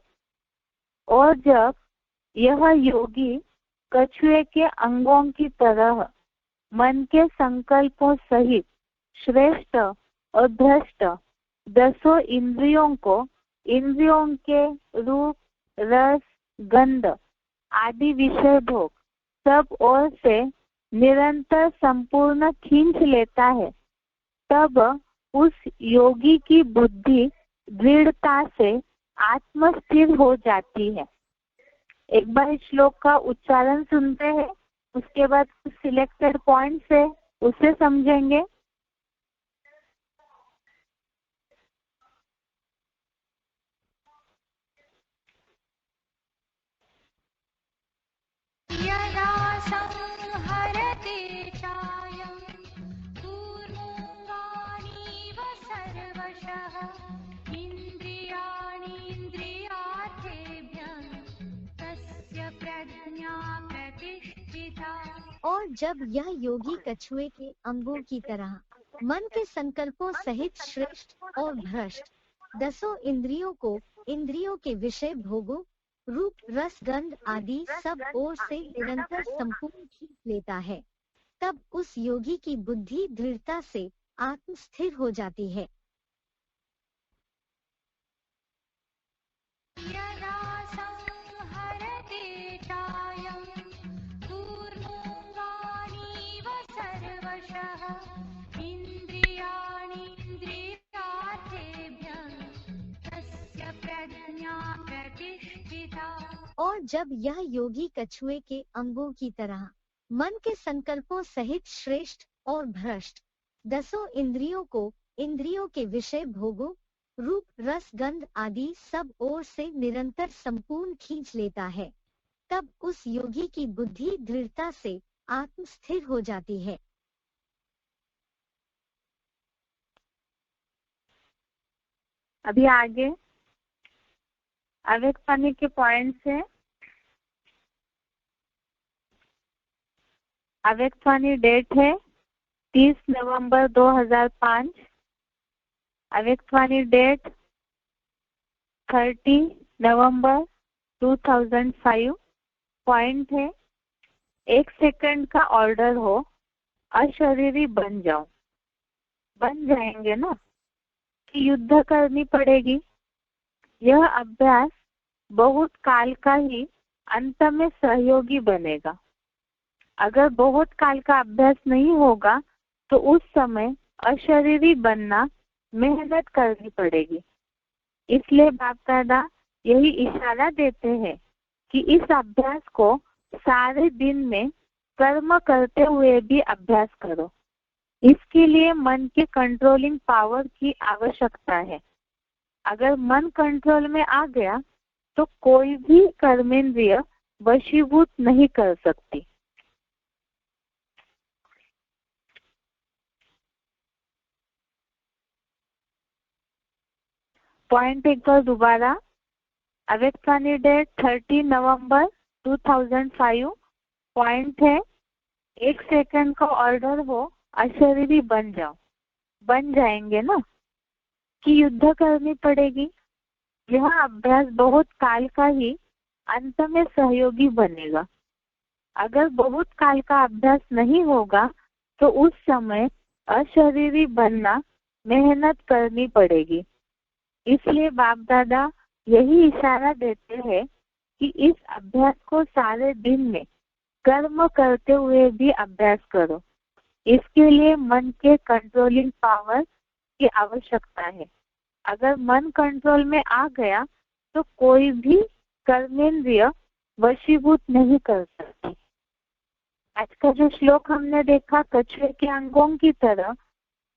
और जब यह योगी कछुए के अंगों की तरह मन के संकल्पों सहित श्रेष्ठ और भ्रष्ट 10 इंद्रियों को, इंद्रियों के रूप, रस, गंध आदि विषय भोग सब ओर से निरंतर संपूर्ण खींच लेता है, तब उस योगी की बुद्धि दृढ़ता से आत्मस्थिर हो जाती है। एक बार इस श्लोक का उच्चारण सुनते हैं, उसके बाद कुछ सिलेक्टेड पॉइंट्स है उसे समझेंगे। यदा संहरते चायं कूर्मोऽङ्गानीव सर्वशः इन्द्रियाणीन्द्रियार्थेभ्यः तस्य प्रज्ञा प्रतिष्ठिता। और जब यह योगी कछुए के अंगों की तरह मन के संकल्पों सहित श्रेष्ठ और भ्रष्ट दसों इंद्रियों को इंद्रियों के विषय भोगों रूप रस गंध आदि सब ओर से निरंतर संपूर्ण खींच लेता है, तब उस योगी की बुद्धि दृढ़ता से आत्मस्थिर हो जाती है। यदा संहरते चायं कूर्मोऽङ्गानीव सर्वशः इन्द्रियाणीन्द्रियार्थेभ्यः तस्य प्रज्ञा प्रतिष्ठिता। और जब यह योगी कछुए के अंगों की तरह मन के संकल्पों सहित श्रेष्ठ और भ्रष्ट दसों इंद्रियों को इंद्रियों के विषय भोगों रूप रस गंध आदि सब ओर से निरंतर संपूर्ण खींच लेता है, तब उस योगी की बुद्धि दृढ़ता से आत्मस्थिर हो जाती है। अभी आगे अव्यक्तवाणी के पॉइंट्स है। अव्यक्तवाणी डेट है 30 नवंबर 2005। अव्यक्तवाणी डेट 30 नवंबर 2005। पॉइंट है 1 सेकंड का ऑर्डर हो, अशरीरी बन जाओ। बन जाएंगे ना कि युद्ध करनी पड़ेगी। यह अभ्यास बहुत काल का ही अंत में सहयोगी बनेगा। अगर बहुत काल का अभ्यास नहीं होगा तो उस समय अशरीरी बनना मेहनत करनी पड़ेगी। इसलिए बाप दादा यही इशारा देते हैं कि इस अभ्यास को सारे दिन में कर्म करते हुए भी अभ्यास करो। इसके लिए मन के कंट्रोलिंग पावर की आवश्यकता है। अगर मन कंट्रोल में आ गया तो कोई भी कर्मेंद्रिय वशीभूत नहीं कर सकती। पॉइंट एक बार दोबारा। अव्यक्तवाणी डेट 30 नवंबर 2005। पॉइंट है 1 सेकंड का ऑर्डर हो, अशरीरी बन जाओ। बन जाएंगे ना कि युद्ध करनी पड़ेगी। यह अभ्यास बहुत काल का ही अंत में सहयोगी बनेगा। अगर बहुत काल का अभ्यास नहीं होगा तो उस समय अशरीरी बनना मेहनत करनी पड़ेगी। इसलिए बाप दादा यही इशारा देते हैं कि इस अभ्यास को सारे दिन में कर्म करते हुए भी अभ्यास करो। इसके लिए मन के कंट्रोलिंग पावर की आवश्यकता है। अगर मन कंट्रोल में आ गया तो कोई भी कर्मेंद्रिय वशीभूत नहीं कर सकती। आज का जो श्लोक हमने देखा कछुए के अंगों की तरह,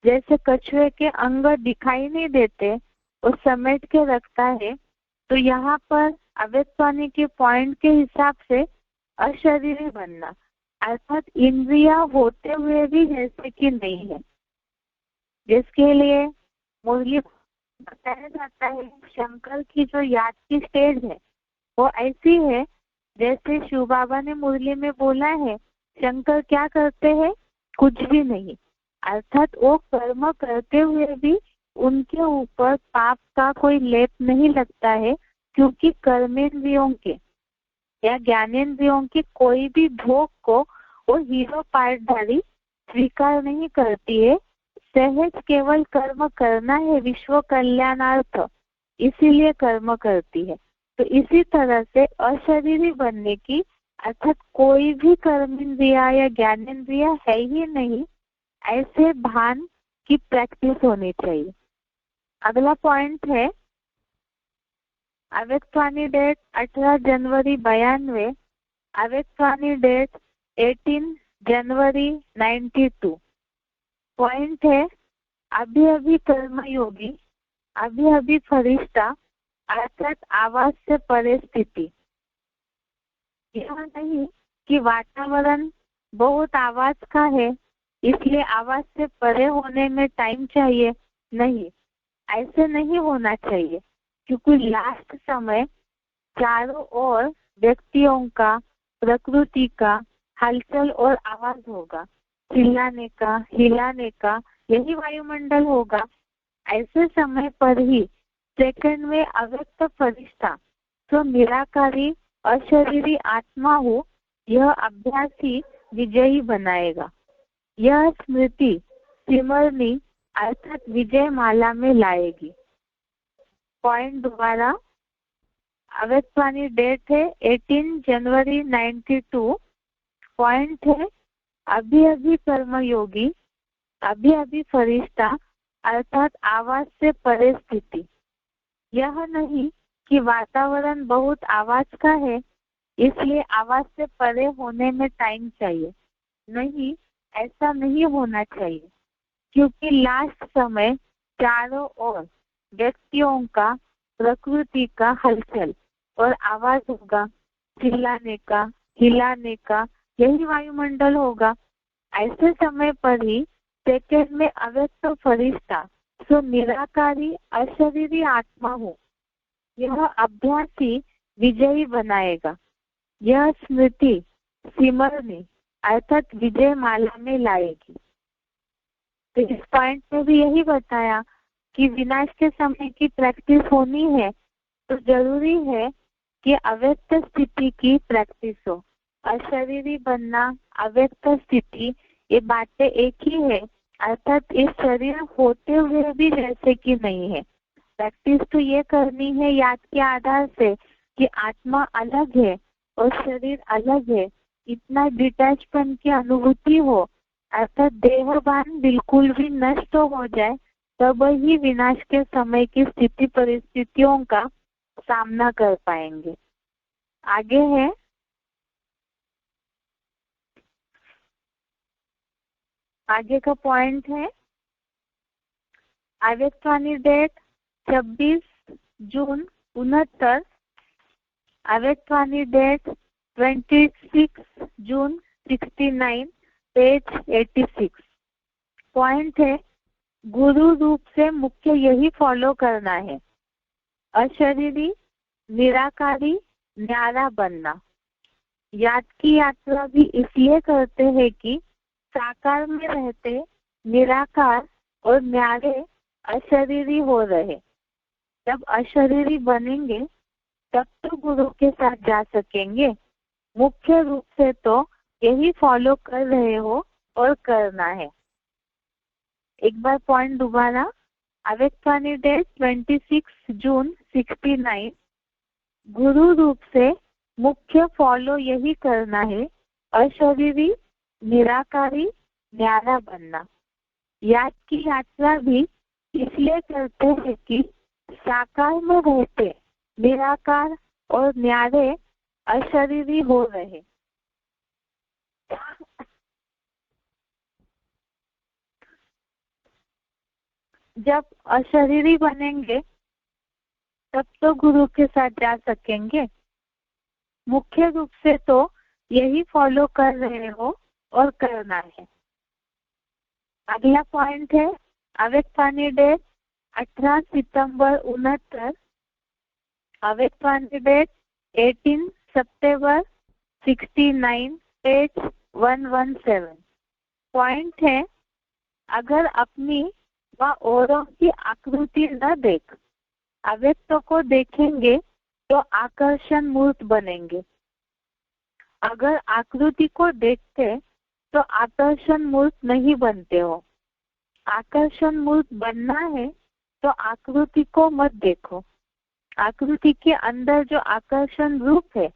जैसे कछुए के अंग दिखाई नहीं देते, वो समेट के रखता है, तो यहाँ पर अव्यक्तवाणी के पॉइंट के हिसाब से अशरीरी बनना अर्थात इंद्रिया होते हुए भी जैसे कि नहीं है। जिसके लिए मुरली बताया जाता है शंकर की जो याद की स्टेज है वो ऐसी है जैसे शिव बाबा ने मुरली में बोला है, शंकर क्या करते हैं? कुछ भी नहीं। अर्थात वो कर्म करते हुए भी उनके ऊपर पाप का कोई लेप नहीं लगता है, क्योंकि कर्मेंद्रियों के या ज्ञानेंद्रियों के कोई भी भोग को वो हीरो पार्टधारी स्वीकार नहीं करती है। सहज केवल कर्म करना है विश्व कल्याणार्थ, इसीलिए कर्म करती है। तो इसी तरह से अशरीरी बनने की अर्थात कोई भी कर्मेंद्रिया या ज्ञानेंद्रिया है ही नहीं, ऐसे भान की प्रैक्टिस होनी चाहिए। अगला पॉइंट है अव्यक्तवाणी डेट 18 जनवरी 92, अव्यक्तवाणी डेट 18 जनवरी 92। पॉइंट है अभी अभी कर्मयोगी, अभी अभी फरिश्ता अर्थात आवाज से परे स्थिति। यह नहीं कि वातावरण बहुत आवाज का है इसलिए आवाज से परे होने में टाइम चाहिए, नहीं, ऐसे नहीं होना चाहिए, क्योंकि लास्ट समय चारों ओर व्यक्तियों का, प्रकृति का हलचल और आवाज होगा, चिल्लाने का, हिलाने का, यही वायुमंडल होगा। ऐसे समय पर ही सेकंड में अव्यक्त फरिश्ता जो निराकारी अशरीरी आत्मा हो, यह अभ्यासी विजयी बनाएगा, यह स्मृति सिमरनी अर्थात विजय माला में लाएगी। पॉइंट दोबारा, अव्यक्तवाणी डेट है 18 जनवरी 92। पॉइंट है अभी अभी कर्मयोगी, अभी अभी फरिश्ता अर्थात आवाज से परे स्थिति। यह नहीं कि वातावरण बहुत आवाज का है इसलिए आवाज से परे होने में टाइम चाहिए, नहीं, ऐसा नहीं होना चाहिए, क्योंकि लास्ट समय चारों ओर व्यक्तियों का, प्रकृति का हलचल और आवाज होगा, चिल्लाने का, हिलाने का, यही वायुमंडल होगा। ऐसे समय पर ही सेकंड में अव्यक्त फरिश्ता जो निराकारी अशरीरी आत्मा हो, यह अभ्यासी विजयी बनाएगा, यह स्मृति सिमरनी अर्थात विजय माला में लाएगी। तो इस पॉइंट में भी यही बताया कि विनाश के समय की प्रैक्टिस होनी है तो जरूरी है कि अव्यक्त स्थिति की प्रैक्टिस हो। अशरीरी बनना, अव्यक्त स्थिति, ये बातें एक ही है, अर्थात इस शरीर होते हुए भी जैसे कि नहीं है। प्रैक्टिस तो ये करनी है याद के आधार से कि आत्मा अलग है और शरीर अलग है, इतना डिटैचमेंट की अनुभूति हो, अर्थात देहभान बिल्कुल भी नष्ट हो जाए, तब ही विनाश के समय की स्थिति परिस्थितियों का सामना कर पाएंगे। आगे है आगे का पॉइंट है अव्यक्तवाणी डेट 26 जून 69, अव्यक्तवाणी डेट 26 जून 69, पेज 86। पॉइंट है गुरु रूप से मुख्य यही फॉलो करना है, अशरीरी, निराकारी, न्यारा बनना। याद की यात्रा भी इसलिए करते हैं कि साकार में रहते निराकार और न्यारे अशरीरी हो रहे। जब अशरीरी बनेंगे तब तो गुरु के साथ जा सकेंगे। मुख्य रूप से तो यही फॉलो कर रहे हो और करना है। एक बार पॉइंट दोबारा, अव्यक्तवाणी डेट 26 जून 69, गुरु रूप से मुख्य फॉलो यही करना है, अशरीरी, निराकारी, न्यारा बनना। याद की यात्रा भी इसलिए करते हैं कि साकार में रहते निराकार और न्यारे अशरीरी हो रहे। जब अशरीरी बनेंगे तब तो गुरु के साथ जा सकेंगे। मुख्य रूप से तो यही फॉलो कर रहे हो और करना है। अगला पॉइंट है अव्यक्तवाणी डेट 18 सितंबर 69, अव्यक्तवाणी डेट 18 सितंबर 69, पेज 117। पॉइंट है अगर अपनी व औरों की आकृति न देख, अव्यक्तों को देखेंगे तो आकर्षण मूर्त बनेंगे। अगर आकृति को देखते तो आकर्षण मूर्त नहीं बनते हो। आकर्षण मूर्त बनना है तो आकृति को मत देखो। आकृति के अंदर जो आकर्षण रूप है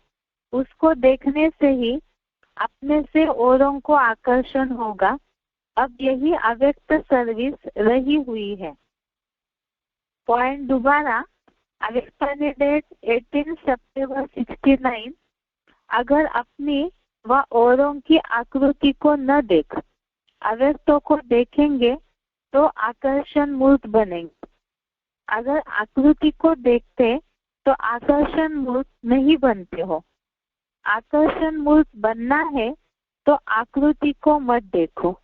उसको देखने से ही अपने से औरों को आकर्षण होगा अब यही अव्यक्त सर्विस रही हुई है। पॉइंट दोबारा, अव्यक्तानी डेट 18 सितंबर 69, अगर अपनी व औरों की आकृति को न देख अव्यक्तों को देखेंगे तो आकर्षण मूर्त बनेंगे। अगर आकृति को देखते तो आकर्षण मूर्त नहीं बनते हो। आकर्षण मूर्त बनना है तो आकृति को मत देखो।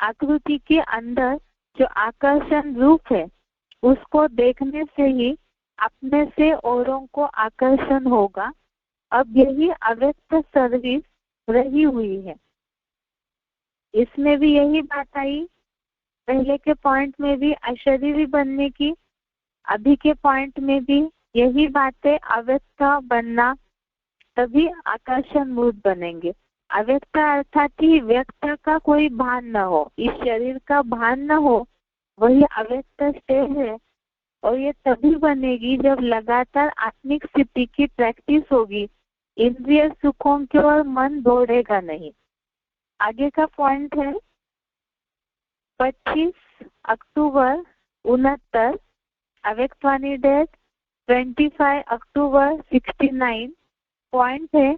आकृति के अंदर जो आकर्षण रूप है उसको देखने से ही अपने से औरों को आकर्षण होगा। अब यही अव्यक्त सर्विस रही हुई है। इसमें भी यही बात आई, पहले के पॉइंट में भी अशरीरी बनने की, अभी के पॉइंट में भी यही बातें, अव्यक्त बनना तभी आकर्षण मूर्त बनेंगे। अव्यक्त अर्थात ही व्यक्त का कोई भान न हो, इस शरीर का भान न हो, वही अव्यक्त स्टेज है। और ये तभी बनेगी जब लगातार आत्मिक स्थिति की प्रैक्टिस होगी। इंद्रिय सुखों की ओर मन दौड़ेगा नहीं। आगे का पॉइंट है 25 अक्टूबर 69, अव्यक्तवाणी डेट 25 अक्टूबर 69। पॉइंट है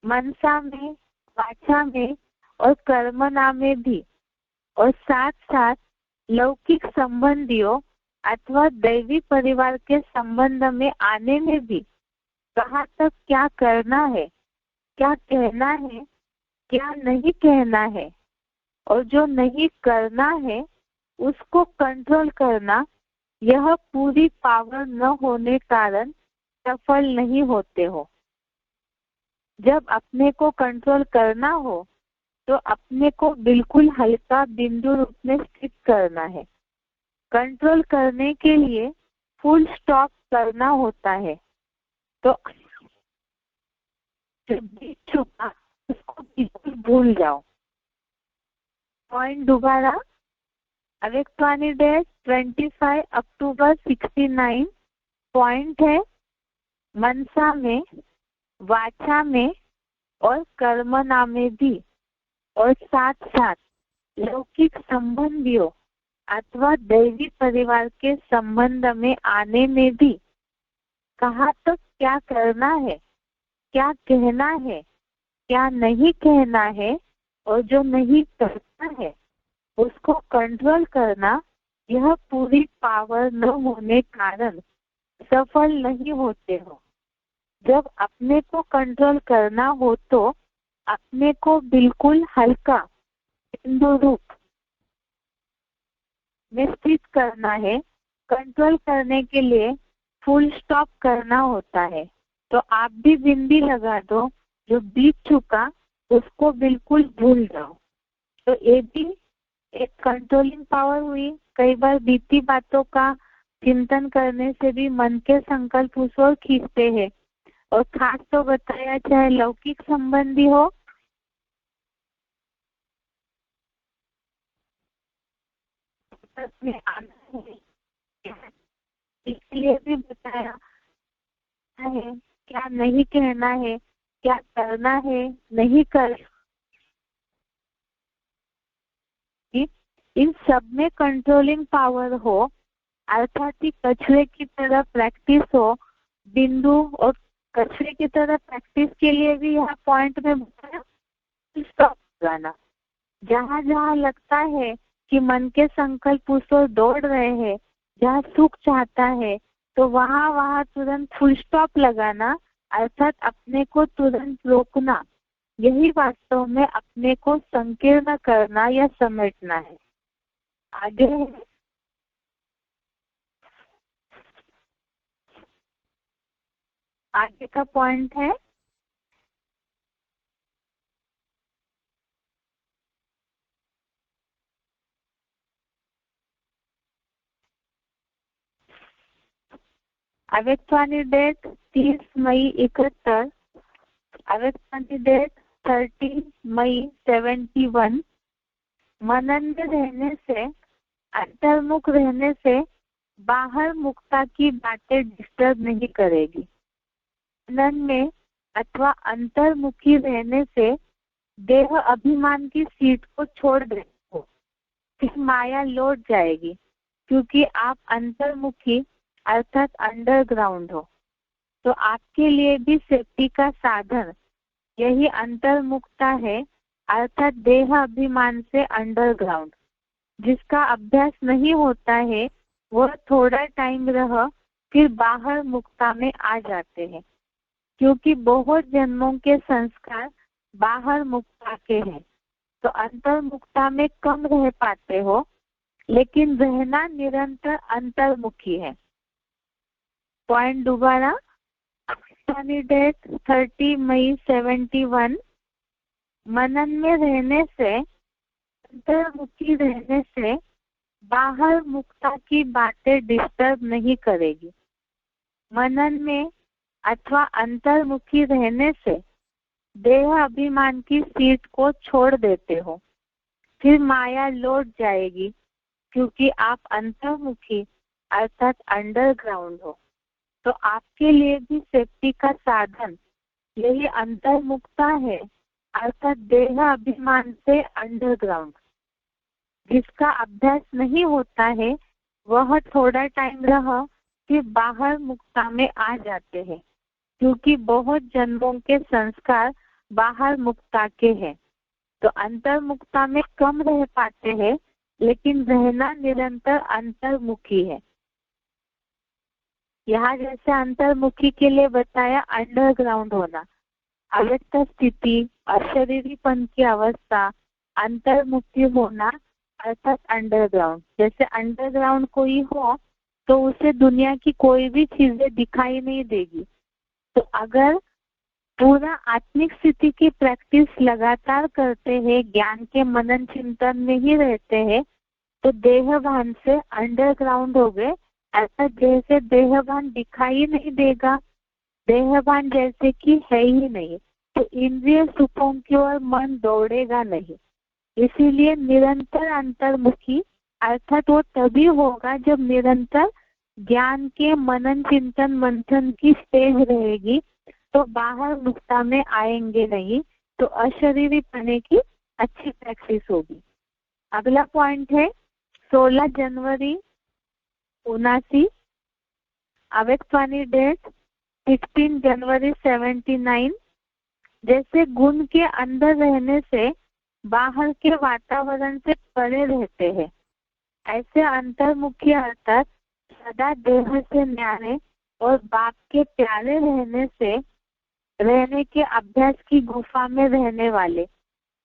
मनसा में, वाचा में और कर्मणा में भी, और साथ साथ लौकिक संबंधियों अथवा दैवी परिवार के संबंध में आने में भी कहाँ तक क्या करना है, क्या कहना है, क्या नहीं कहना है, और जो नहीं करना है उसको कंट्रोल करना, यह पूरी पावर न होने कारण सफल नहीं होते हो। जब अपने को कंट्रोल करना हो तो अपने को बिल्कुल हल्का बिंदु रूप में स्थित करना है। कंट्रोल करने के लिए फुल स्टॉप करना होता है। तो जो बीत चुका उसको बिल्कुल भूल जाओ। पॉइंट दोबारा, अव्यक्तवाणी डेट 25 अक्टूबर 69। पॉइंट है मनसा में, वाचा में और कर्मणा में भी, और साथ साथ लौकिक संबंधियों अथवा दैवी परिवार के संबंध में आने में भी कहाँ तक क्या करना है, क्या कहना है, क्या नहीं कहना है, और जो नहीं करना है उसको कंट्रोल करना, यह पूरी पावर न होने कारण सफल नहीं होते हो। जब अपने को कंट्रोल करना हो तो अपने को बिल्कुल हल्का बिंदु रूप में स्थित करना है। कंट्रोल करने के लिए फुल स्टॉप करना होता है। तो आप भी बिंदी लगा दो, जो बीत चुका उसको बिल्कुल भूल जाओ। तो ये भी एक कंट्रोलिंग पावर हुई। कई बार बीती बातों का चिंतन करने से भी मन के संकल्प उस ओर खींचते हैं, और खास तो बताया चाहे लौकिक संबंधी हो में आना है, इसलिए भी बताया है क्या नहीं कहना है, क्या करना है, नहीं कर। इन सब में कंट्रोलिंग पावर हो, अर्थात ही कछुए की तरह प्रैक्टिस हो, बिंदु और कछुए की तरह प्रैक्टिस के लिए भी यह पॉइंट में बताया स्टॉप लगाना। जहाँ जहाँ लगता है कि मन के संकल्प उस ओर दौड़ रहे हैं, जहाँ सुख चाहता है, तो वहाँ वहाँ तुरंत फुल स्टॉप लगाना, अर्थात अपने को तुरंत रोकना। यही वास्तव में अपने को संकीर्ण करना या समेटना है। आगे आगे का पॉइंट है अव्यक्तवाणी डेट 30 मई 71, अव्यक्तवाणी डेट 30 मई 71। मनन में रहने से, अंतर्मुख रहने से बाहर मुक्ता की बातें डिस्टर्ब नहीं करेगी। मनन में अथवा अंतर्मुखी रहने से देह अभिमान की सीट को छोड़ दे हो। फिर माया लौट जाएगी, क्योंकि आप अंतर्मुखी अर्थात अंडरग्राउंड हो। तो आपके लिए भी सेफ्टी का साधन यही अंतर्मुखता है, अर्थात देह अभिमान से अंडरग्राउंड। जिसका अभ्यास नहीं होता है वह थोड़ा टाइम रह फिर बाहर मुक्ता में आ जाते हैं, क्योंकि बहुत जन्मों के संस्कार बाहर मुक्ता के हैं। तो अंतर्मुक्ता में कम रह पाते हो, लेकिन रहना निरंतर अंतर्मुखी है। पॉइंट दोबारा, डेट 30 मई 71। मनन में रहने से, अंतर्मुखी रहने से बाहर मुक्ता की बातें डिस्टर्ब नहीं करेगी। मनन में अथवा अंतर्मुखी रहने से देह अभिमान की सीट को छोड़ देते हो, फिर माया लौट जाएगी, क्योंकि आप अंतर्मुखी अर्थात अंडरग्राउंड हो। तो आपके लिए भी सेफ्टी का साधन यही अंतर्मुक्ता है, अर्थात देह अभिमान से अंडरग्राउंड। जिसका अभ्यास नहीं होता है वह थोड़ा टाइम रह फिर बाहर मुक्ता में आ जाते हैं, क्योंकि बहुत जन्मों के संस्कार बाहर मुक्ता के हैं। तो अंतर्मुक्ता में कम रह पाते हैं, लेकिन रहना निरंतर अंतर्मुखी है। यहाँ जैसे अंतर्मुखी के लिए बताया अंडरग्राउंड होना, अव्यक्त स्थिति, अशरीरीपन की अवस्था, अंतर्मुखी होना अर्थात अंडरग्राउंड। जैसे अंडरग्राउंड कोई हो तो उसे दुनिया की कोई भी चीजें दिखाई नहीं देगी। तो अगर पूरा आत्मिक स्थिति की प्रैक्टिस लगातार करते हैं, ज्ञान के मनन चिंतन में ही रहते हैं, तो देहभान से अंडरग्राउंड हो गए, ऐसा जैसे देहभान दिखाई नहीं देगा, देहभान जैसे कि है ही नहीं, तो इंद्रिय सुखों की ओर मन दौड़ेगा नहीं। इसीलिए निरंतर अंतर्मुखी अर्थात वो तभी होगा जब निरंतर ज्ञान के मनन चिंतन मंथन की स्टेज रहेगी, तो बाहर मुक्ता में आएंगे नहीं, तो अशरीरी पने की अच्छी प्रैक्टिस होगी। अगला पॉइंट है 16 जनवरी 79, अव्यक्तवाणी डेट 16 जनवरी 79। जैसे गुण के अंदर रहने से बाहर के वातावरण से परे रहते हैं, ऐसे अंतर्मुखी अर्थात सदा देह से न्यारे और बाप के प्यारे रहने के अभ्यास की गुफा में रहने वाले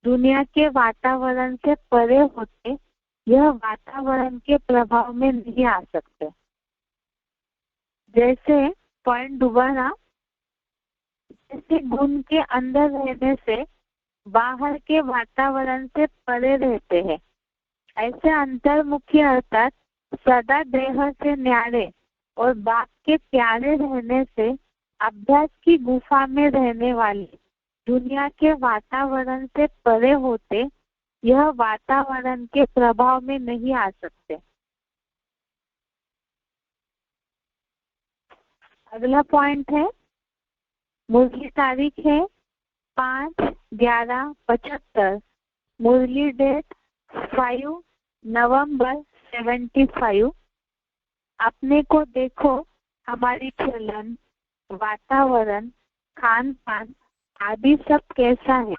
दुनिया के वातावरण से परे होते, यह वातावरण के प्रभाव में नहीं आ सकते। जैसे पॉइंट दोबारा, जैसे गुण के अंदर रहने से बाहर के वातावरण से परे रहते हैं, ऐसे अंतर्मुखी अर्थात सदा देह से न्यारे और बाप के प्यारे रहने से अभ्यास की गुफा में रहने वाले दुनिया के वातावरण से परे होते, यह वातावरण के प्रभाव में नहीं आ सकते। अगला पॉइंट है, मुरली तारीख है 5/11/75, मुरली डेट 5 नवंबर 75। अपने को देखो, हमारी चलन, वातावरण, खान पान आदि सब कैसा है,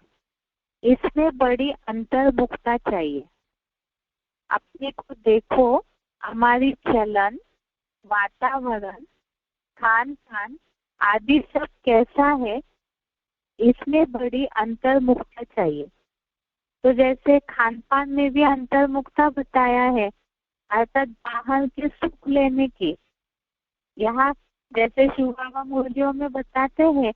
इसमें बड़ी अंतर्मुखता चाहिए। अपने को देखो, हमारी चलन, वातावरण, खान पान आदि सब कैसा है, इसमें बड़ी अंतर्मुखता चाहिए। तो जैसे खान पान में भी अंतर्मुखता बताया है, अर्थात बाहर के सुख लेने की। यहाँ जैसे शिव बाबा मुरलियों में बताते हैं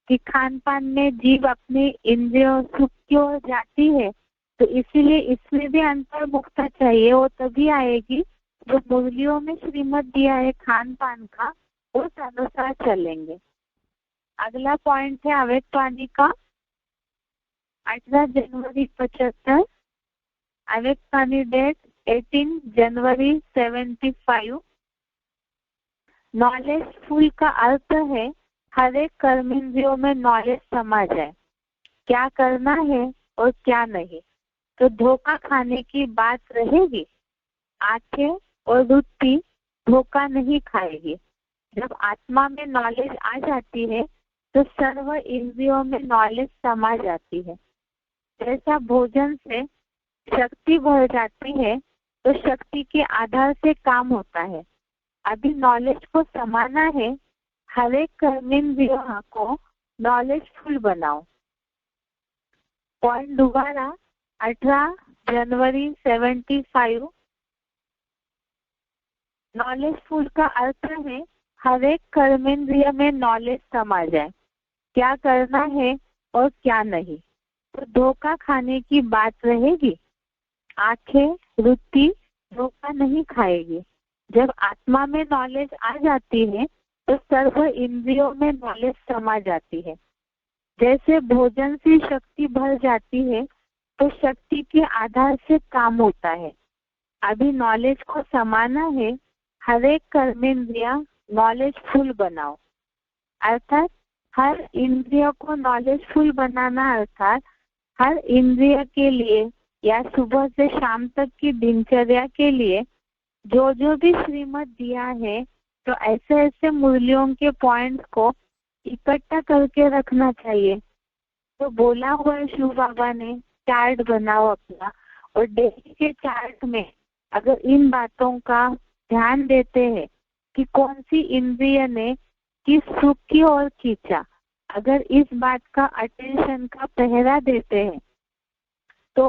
कि खान पान में जीव अपने इंद्रियों सुख की ओर जाती है, तो इसीलिए इसमें भी अंतर्मुखता चाहिए। वो तभी आएगी जो मुरलियों में श्रीमत दिया है खान पान का, उस अनुसार चलेंगे। अगला पॉइंट है अव्यक्तवाणी का 18 जनवरी 75, अव्यक्तवाणी डेट 18 जनवरी 75। नॉलेजफुल का अर्थ है हर एक कर्मेंद्रियों में नॉलेज समा जाए, क्या करना है और क्या नहीं। तो धोखा खाने की बात रहेगी। आंखें और बुद्धि धोखा नहीं खाएगी। जब आत्मा में नॉलेज आ जाती है तो सर्व इंद्रियों में नॉलेज समा जाती है। जैसा भोजन से शक्ति बढ़ जाती है तो शक्ति के आधार से काम होता है। अभी नॉलेज को समाना है। हर एक कर्मेंद्रियों को नॉलेजफुल बनाओ। पॉइंट दोबारा 18 जनवरी 75। नॉलेजफुल का अर्थ है हर एक कर्मेंद्रिय में नॉलेज समा जाए, क्या करना है और क्या नहीं। तो धोखा खाने की बात रहेगी। आंखें रुचि धोखा नहीं खाएगी। जब आत्मा में नॉलेज आ जाती है तो सर्व इंद्रियों में नॉलेज समा जाती है। जैसे भोजन से शक्ति बढ़ जाती है तो शक्ति के आधार से काम होता है। अभी नॉलेज को समाना है। हर एक कर्मेंद्रिया नॉलेजफुल बनाओ। अर्थात हर इंद्रिय को नॉलेजफुल बनाना, अर्थात हर इंद्रिय के लिए या सुबह से शाम तक की दिनचर्या के लिए जो जो भी श्रीमत दिया है, तो ऐसे ऐसे मुरलियों के पॉइंट्स को इकट्ठा करके रखना चाहिए। तो बोला हुआ है शिव बाबा ने, चार्ट बनाओ अपना, और डेली के चार्ट में अगर इन बातों का ध्यान देते हैं कि कौन सी इंद्रिय ने किस सुख की ओर खींचा, अगर इस बात का अटेंशन का पहरा देते हैं तो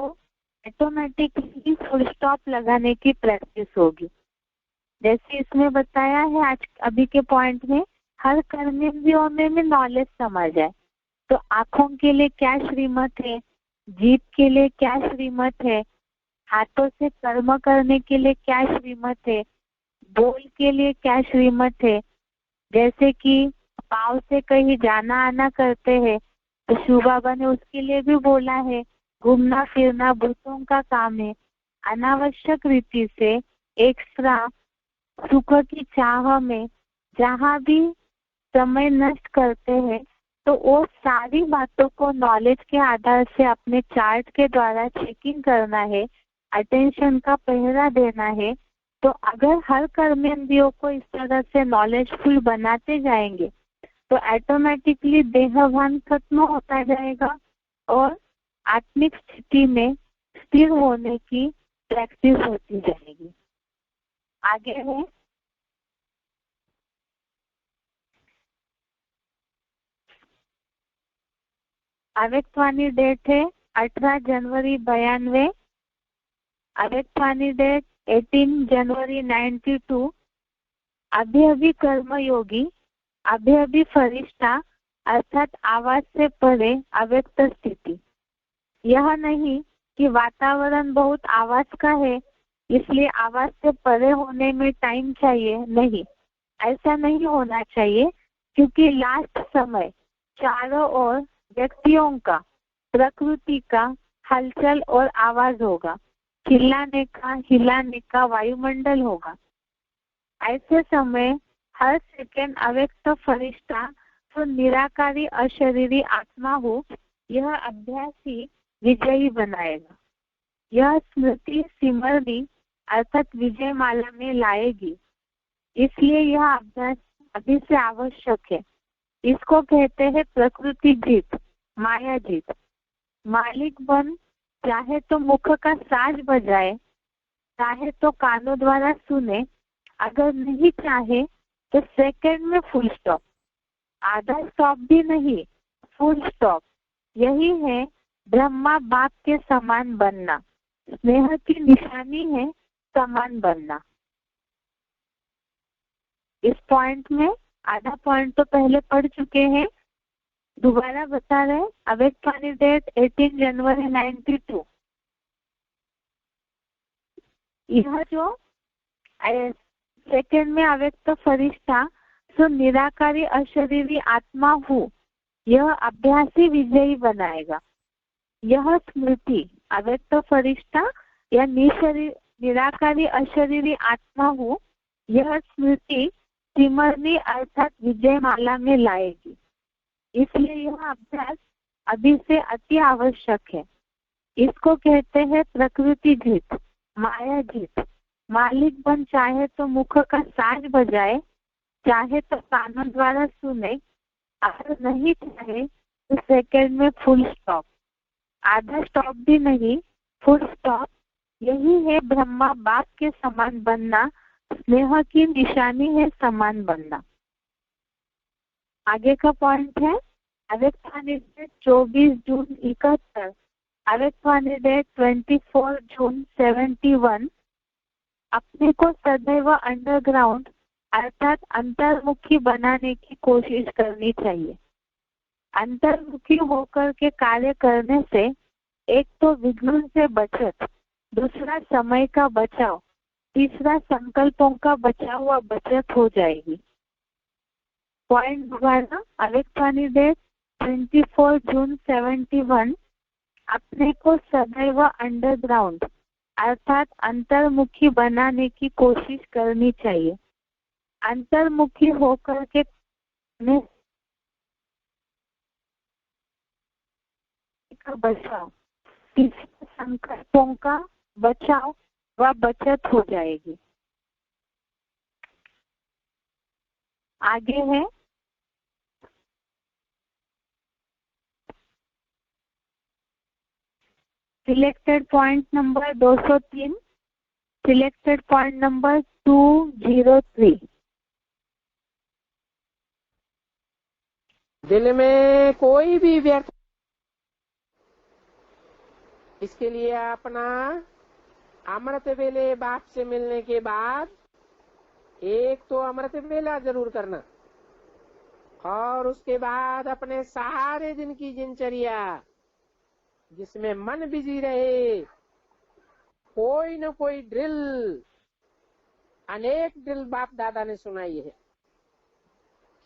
ऑटोमेटिकली फुल स्टॉप लगाने की प्रैक्टिस होगी। जैसे इसमें बताया है आज अभी के पॉइंट में, हर कर्मेंद्रियों में नॉलेज समा जाए। तो आंखों के लिए क्या श्रीमत है, जीभ के लिए क्या श्रीमत है, हाथों से कर्म करने के लिए क्या श्रीमत है, बोल के लिए क्या श्रीमत है। जैसे कि पाँव से कहीं जाना आना करते हैं तो शिव बाबा ने उसके लिए भी बोला है, घूमना फिरना भूतों का काम है। अनावश्यक रीति से एक्स्ट्रा सुख की चाह में जहाँ भी समय नष्ट करते हैं तो वो सारी बातों को नॉलेज के आधार से अपने चार्ट के द्वारा चेकिंग करना है, अटेंशन का पहरा देना है। तो अगर हर कर्मेंद्रियों को इस तरह से नॉलेजफुल बनाते जाएंगे तो ऑटोमेटिकली देहभान खत्म होता जाएगा और आत्मिक स्थिति में स्थिर होने की प्रैक्टिस होती जाएगी। आगे है अव्यक्तवाणी डेट है 18 जनवरी 92। अव्यक्तवाणी डेट 18 जनवरी 92। अभी अभी कर्मयोगी, अभी अभी फरिश्ता, अर्थात आवाज से परे अव्यक्त स्थिति। यह नहीं कि वातावरण बहुत आवाज का है इसलिए आवाज से परे होने में टाइम चाहिए, नहीं, ऐसा नहीं होना चाहिए। क्योंकि लास्ट समय चारों ओर व्यक्तियों का, प्रकृति का हलचल और आवाज होगा, चिल्लाने का, हिलाने का वायुमंडल होगा। ऐसे समय हर सेकंड अव्यक्त फरिश्ता तो निराकारी अशरीरी आत्मा हो, यह अभ्यास ही विजयी बनाएगा। यह स्मृति सिमरनी अर्थात विजय माला में लाएगी। इसलिए यह अभ्यास अभी से आवश्यक है। इसको कहते हैं प्रकृति जीत, माया जीत। मालिक बन चाहे तो मुख का साज बजाए, चाहे तो कानों द्वारा सुने, अगर नहीं चाहे तो सेकंड में फुल स्टॉप, आधा स्टॉप भी नहीं, फुल स्टॉप। यही है ब्रह्मा बाप के समान बनना। स्नेह की निशानी है समान बनना। इस पॉइंट में आधा पॉइंट तो पहले पढ़ चुके हैं, दोबारा बता रहे। अव्यक्तवाणी डेट 18 जनवरी 92। यह जो सेकंड में अव्यक्त फरिश्ता सो निराकारी अशरीरी आत्मा हूँ, यह अभ्यासी विजयी बनाएगा। यह स्मृति अव्यक्त फरिश्ता या निराकारी अशरीरी आत्मा हूँ, यह स्मृति सिमरनी अर्थात विजय माला में लाएगी। इसलिए यह अभ्यास अभी से अति आवश्यक है। इसको कहते हैं प्रकृति जीत, माया जीत। मालिक बन चाहे तो मुख का साज बजाए, चाहे तो कानों द्वारा सुने, अगर नहीं चाहे तो सेकंड में फुल स्टॉप, आधा स्टॉप भी नहीं, फुल स्टॉप। यही है ब्रह्मा बाप के समान बनना, स्नेह की निशानी है समान बनना। आगे का पॉइंट है अव्यक्तवाणी डेट 24 जून 71, अव्यक्तवाणी डेट 24 जून 71। अपने को सदैव अंडरग्राउंड अर्थात अंतर्मुखी बनाने की कोशिश करनी चाहिए। अंतर्मुखी होकर के कार्य करने से एक तो विघ्न से बचत, दूसरा समय का बचाव, तीसरा संकल्पों का बचाव व बचत हो जाएगी। पॉइंट दोबारा, अव्यक्तवाणी डेट 24 जून 71। अपने को सदैव अंडरग्राउंड अर्थात अंतर्मुखी बनाने की कोशिश करनी चाहिए। अंतर्मुखी होकर के का बचाव, तीसरे संकल्पों का बचाव व बचत हो जाएगी। आगे है selected point number 203, selected point number 203। दिल में कोई भी व्यर्थ, इसके लिए अपना अमृत वेले बाप से मिलने के बाद एक तो अमृत वेला जरूर करना, और उसके बाद अपने सारे दिन की दिनचर्या जिसमें मन बिजी रहे, कोई न कोई ड्रिल, अनेक ड्रिल बाप दादा ने सुनाई है,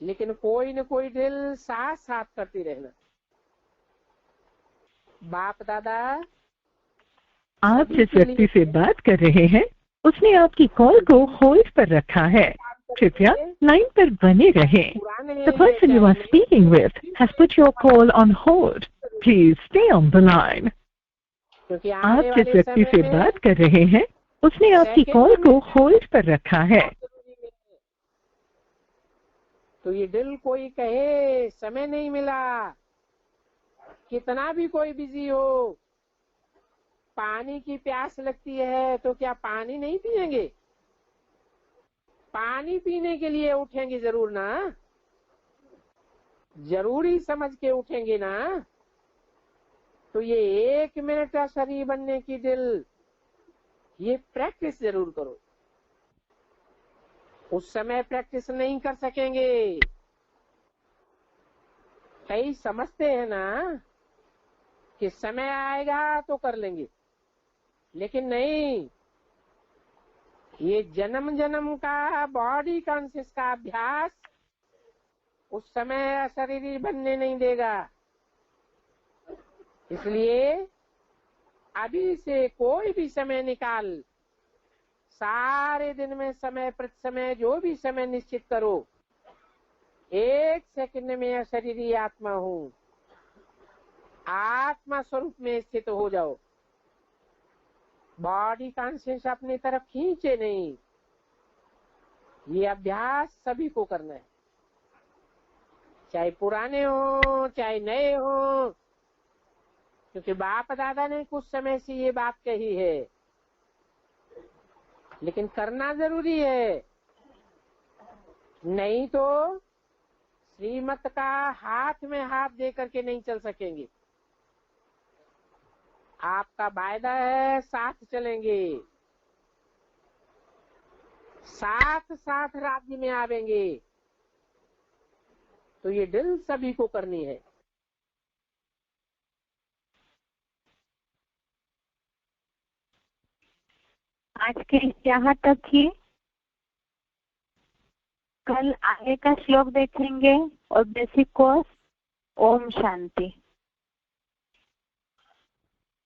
लेकिन कोई न कोई ड्रिल साथ साथ करती रहना। बाप दादा, आप जिस व्यक्ति से बात कर रहे हैं उसने आपकी कॉल को होल्ड पर रखा है, कृपया लाइन पर बने रहें। The person you are speaking with has put your call on hold. Please stay on the line. क्योंकि आप जिस व्यक्ति से बात कर रहे हैं उसने आपकी कॉल को होल्ड पर रखा है। तो ये दिल कोई कहे समय नहीं मिला, कितना भी कोई बिजी हो, पानी की प्यास लगती है तो क्या पानी नहीं पिएंगे? पानी पीने के लिए उठेंगे जरूर ना, जरूरी समझ के उठेंगे ना। तो ये 1 मिनट का शरीर बनने की दिल, ये प्रैक्टिस जरूर करो। उस समय प्रैक्टिस नहीं कर सकेंगे। कई समझते हैं ना कि समय आएगा तो कर लेंगे, लेकिन नहीं, ये जन्म जन्म का बॉडी कॉन्शियस का अभ्यास उस समय शरीर बनने नहीं देगा। इसलिए अभी से कोई भी समय निकाल, सारे दिन में समय प्रति समय जो भी समय निश्चित करो, 1 सेकंड में शरीरी आत्मा हूँ, आत्मा स्वरूप में स्थित हो जाओ। बॉडी कॉन्शियस अपनी तरफ खींचे नहीं। ये अभ्यास सभी को करना है, चाहे पुराने हो चाहे नए हो, क्योंकि बाप दादा ने कुछ समय से ये बात कही है, लेकिन करना जरूरी है। नहीं तो श्रीमत का हाथ में हाथ दे करके नहीं चल सकेंगे। आपका वायदा है साथ चलेंगे, साथ साथ राज्य में आवेंगे। तो ये दिल सभी को करनी है। आज के यहाँ तक ही। कल आगे का श्लोक देखेंगे और बेसिक कोर्स। ओम शांति।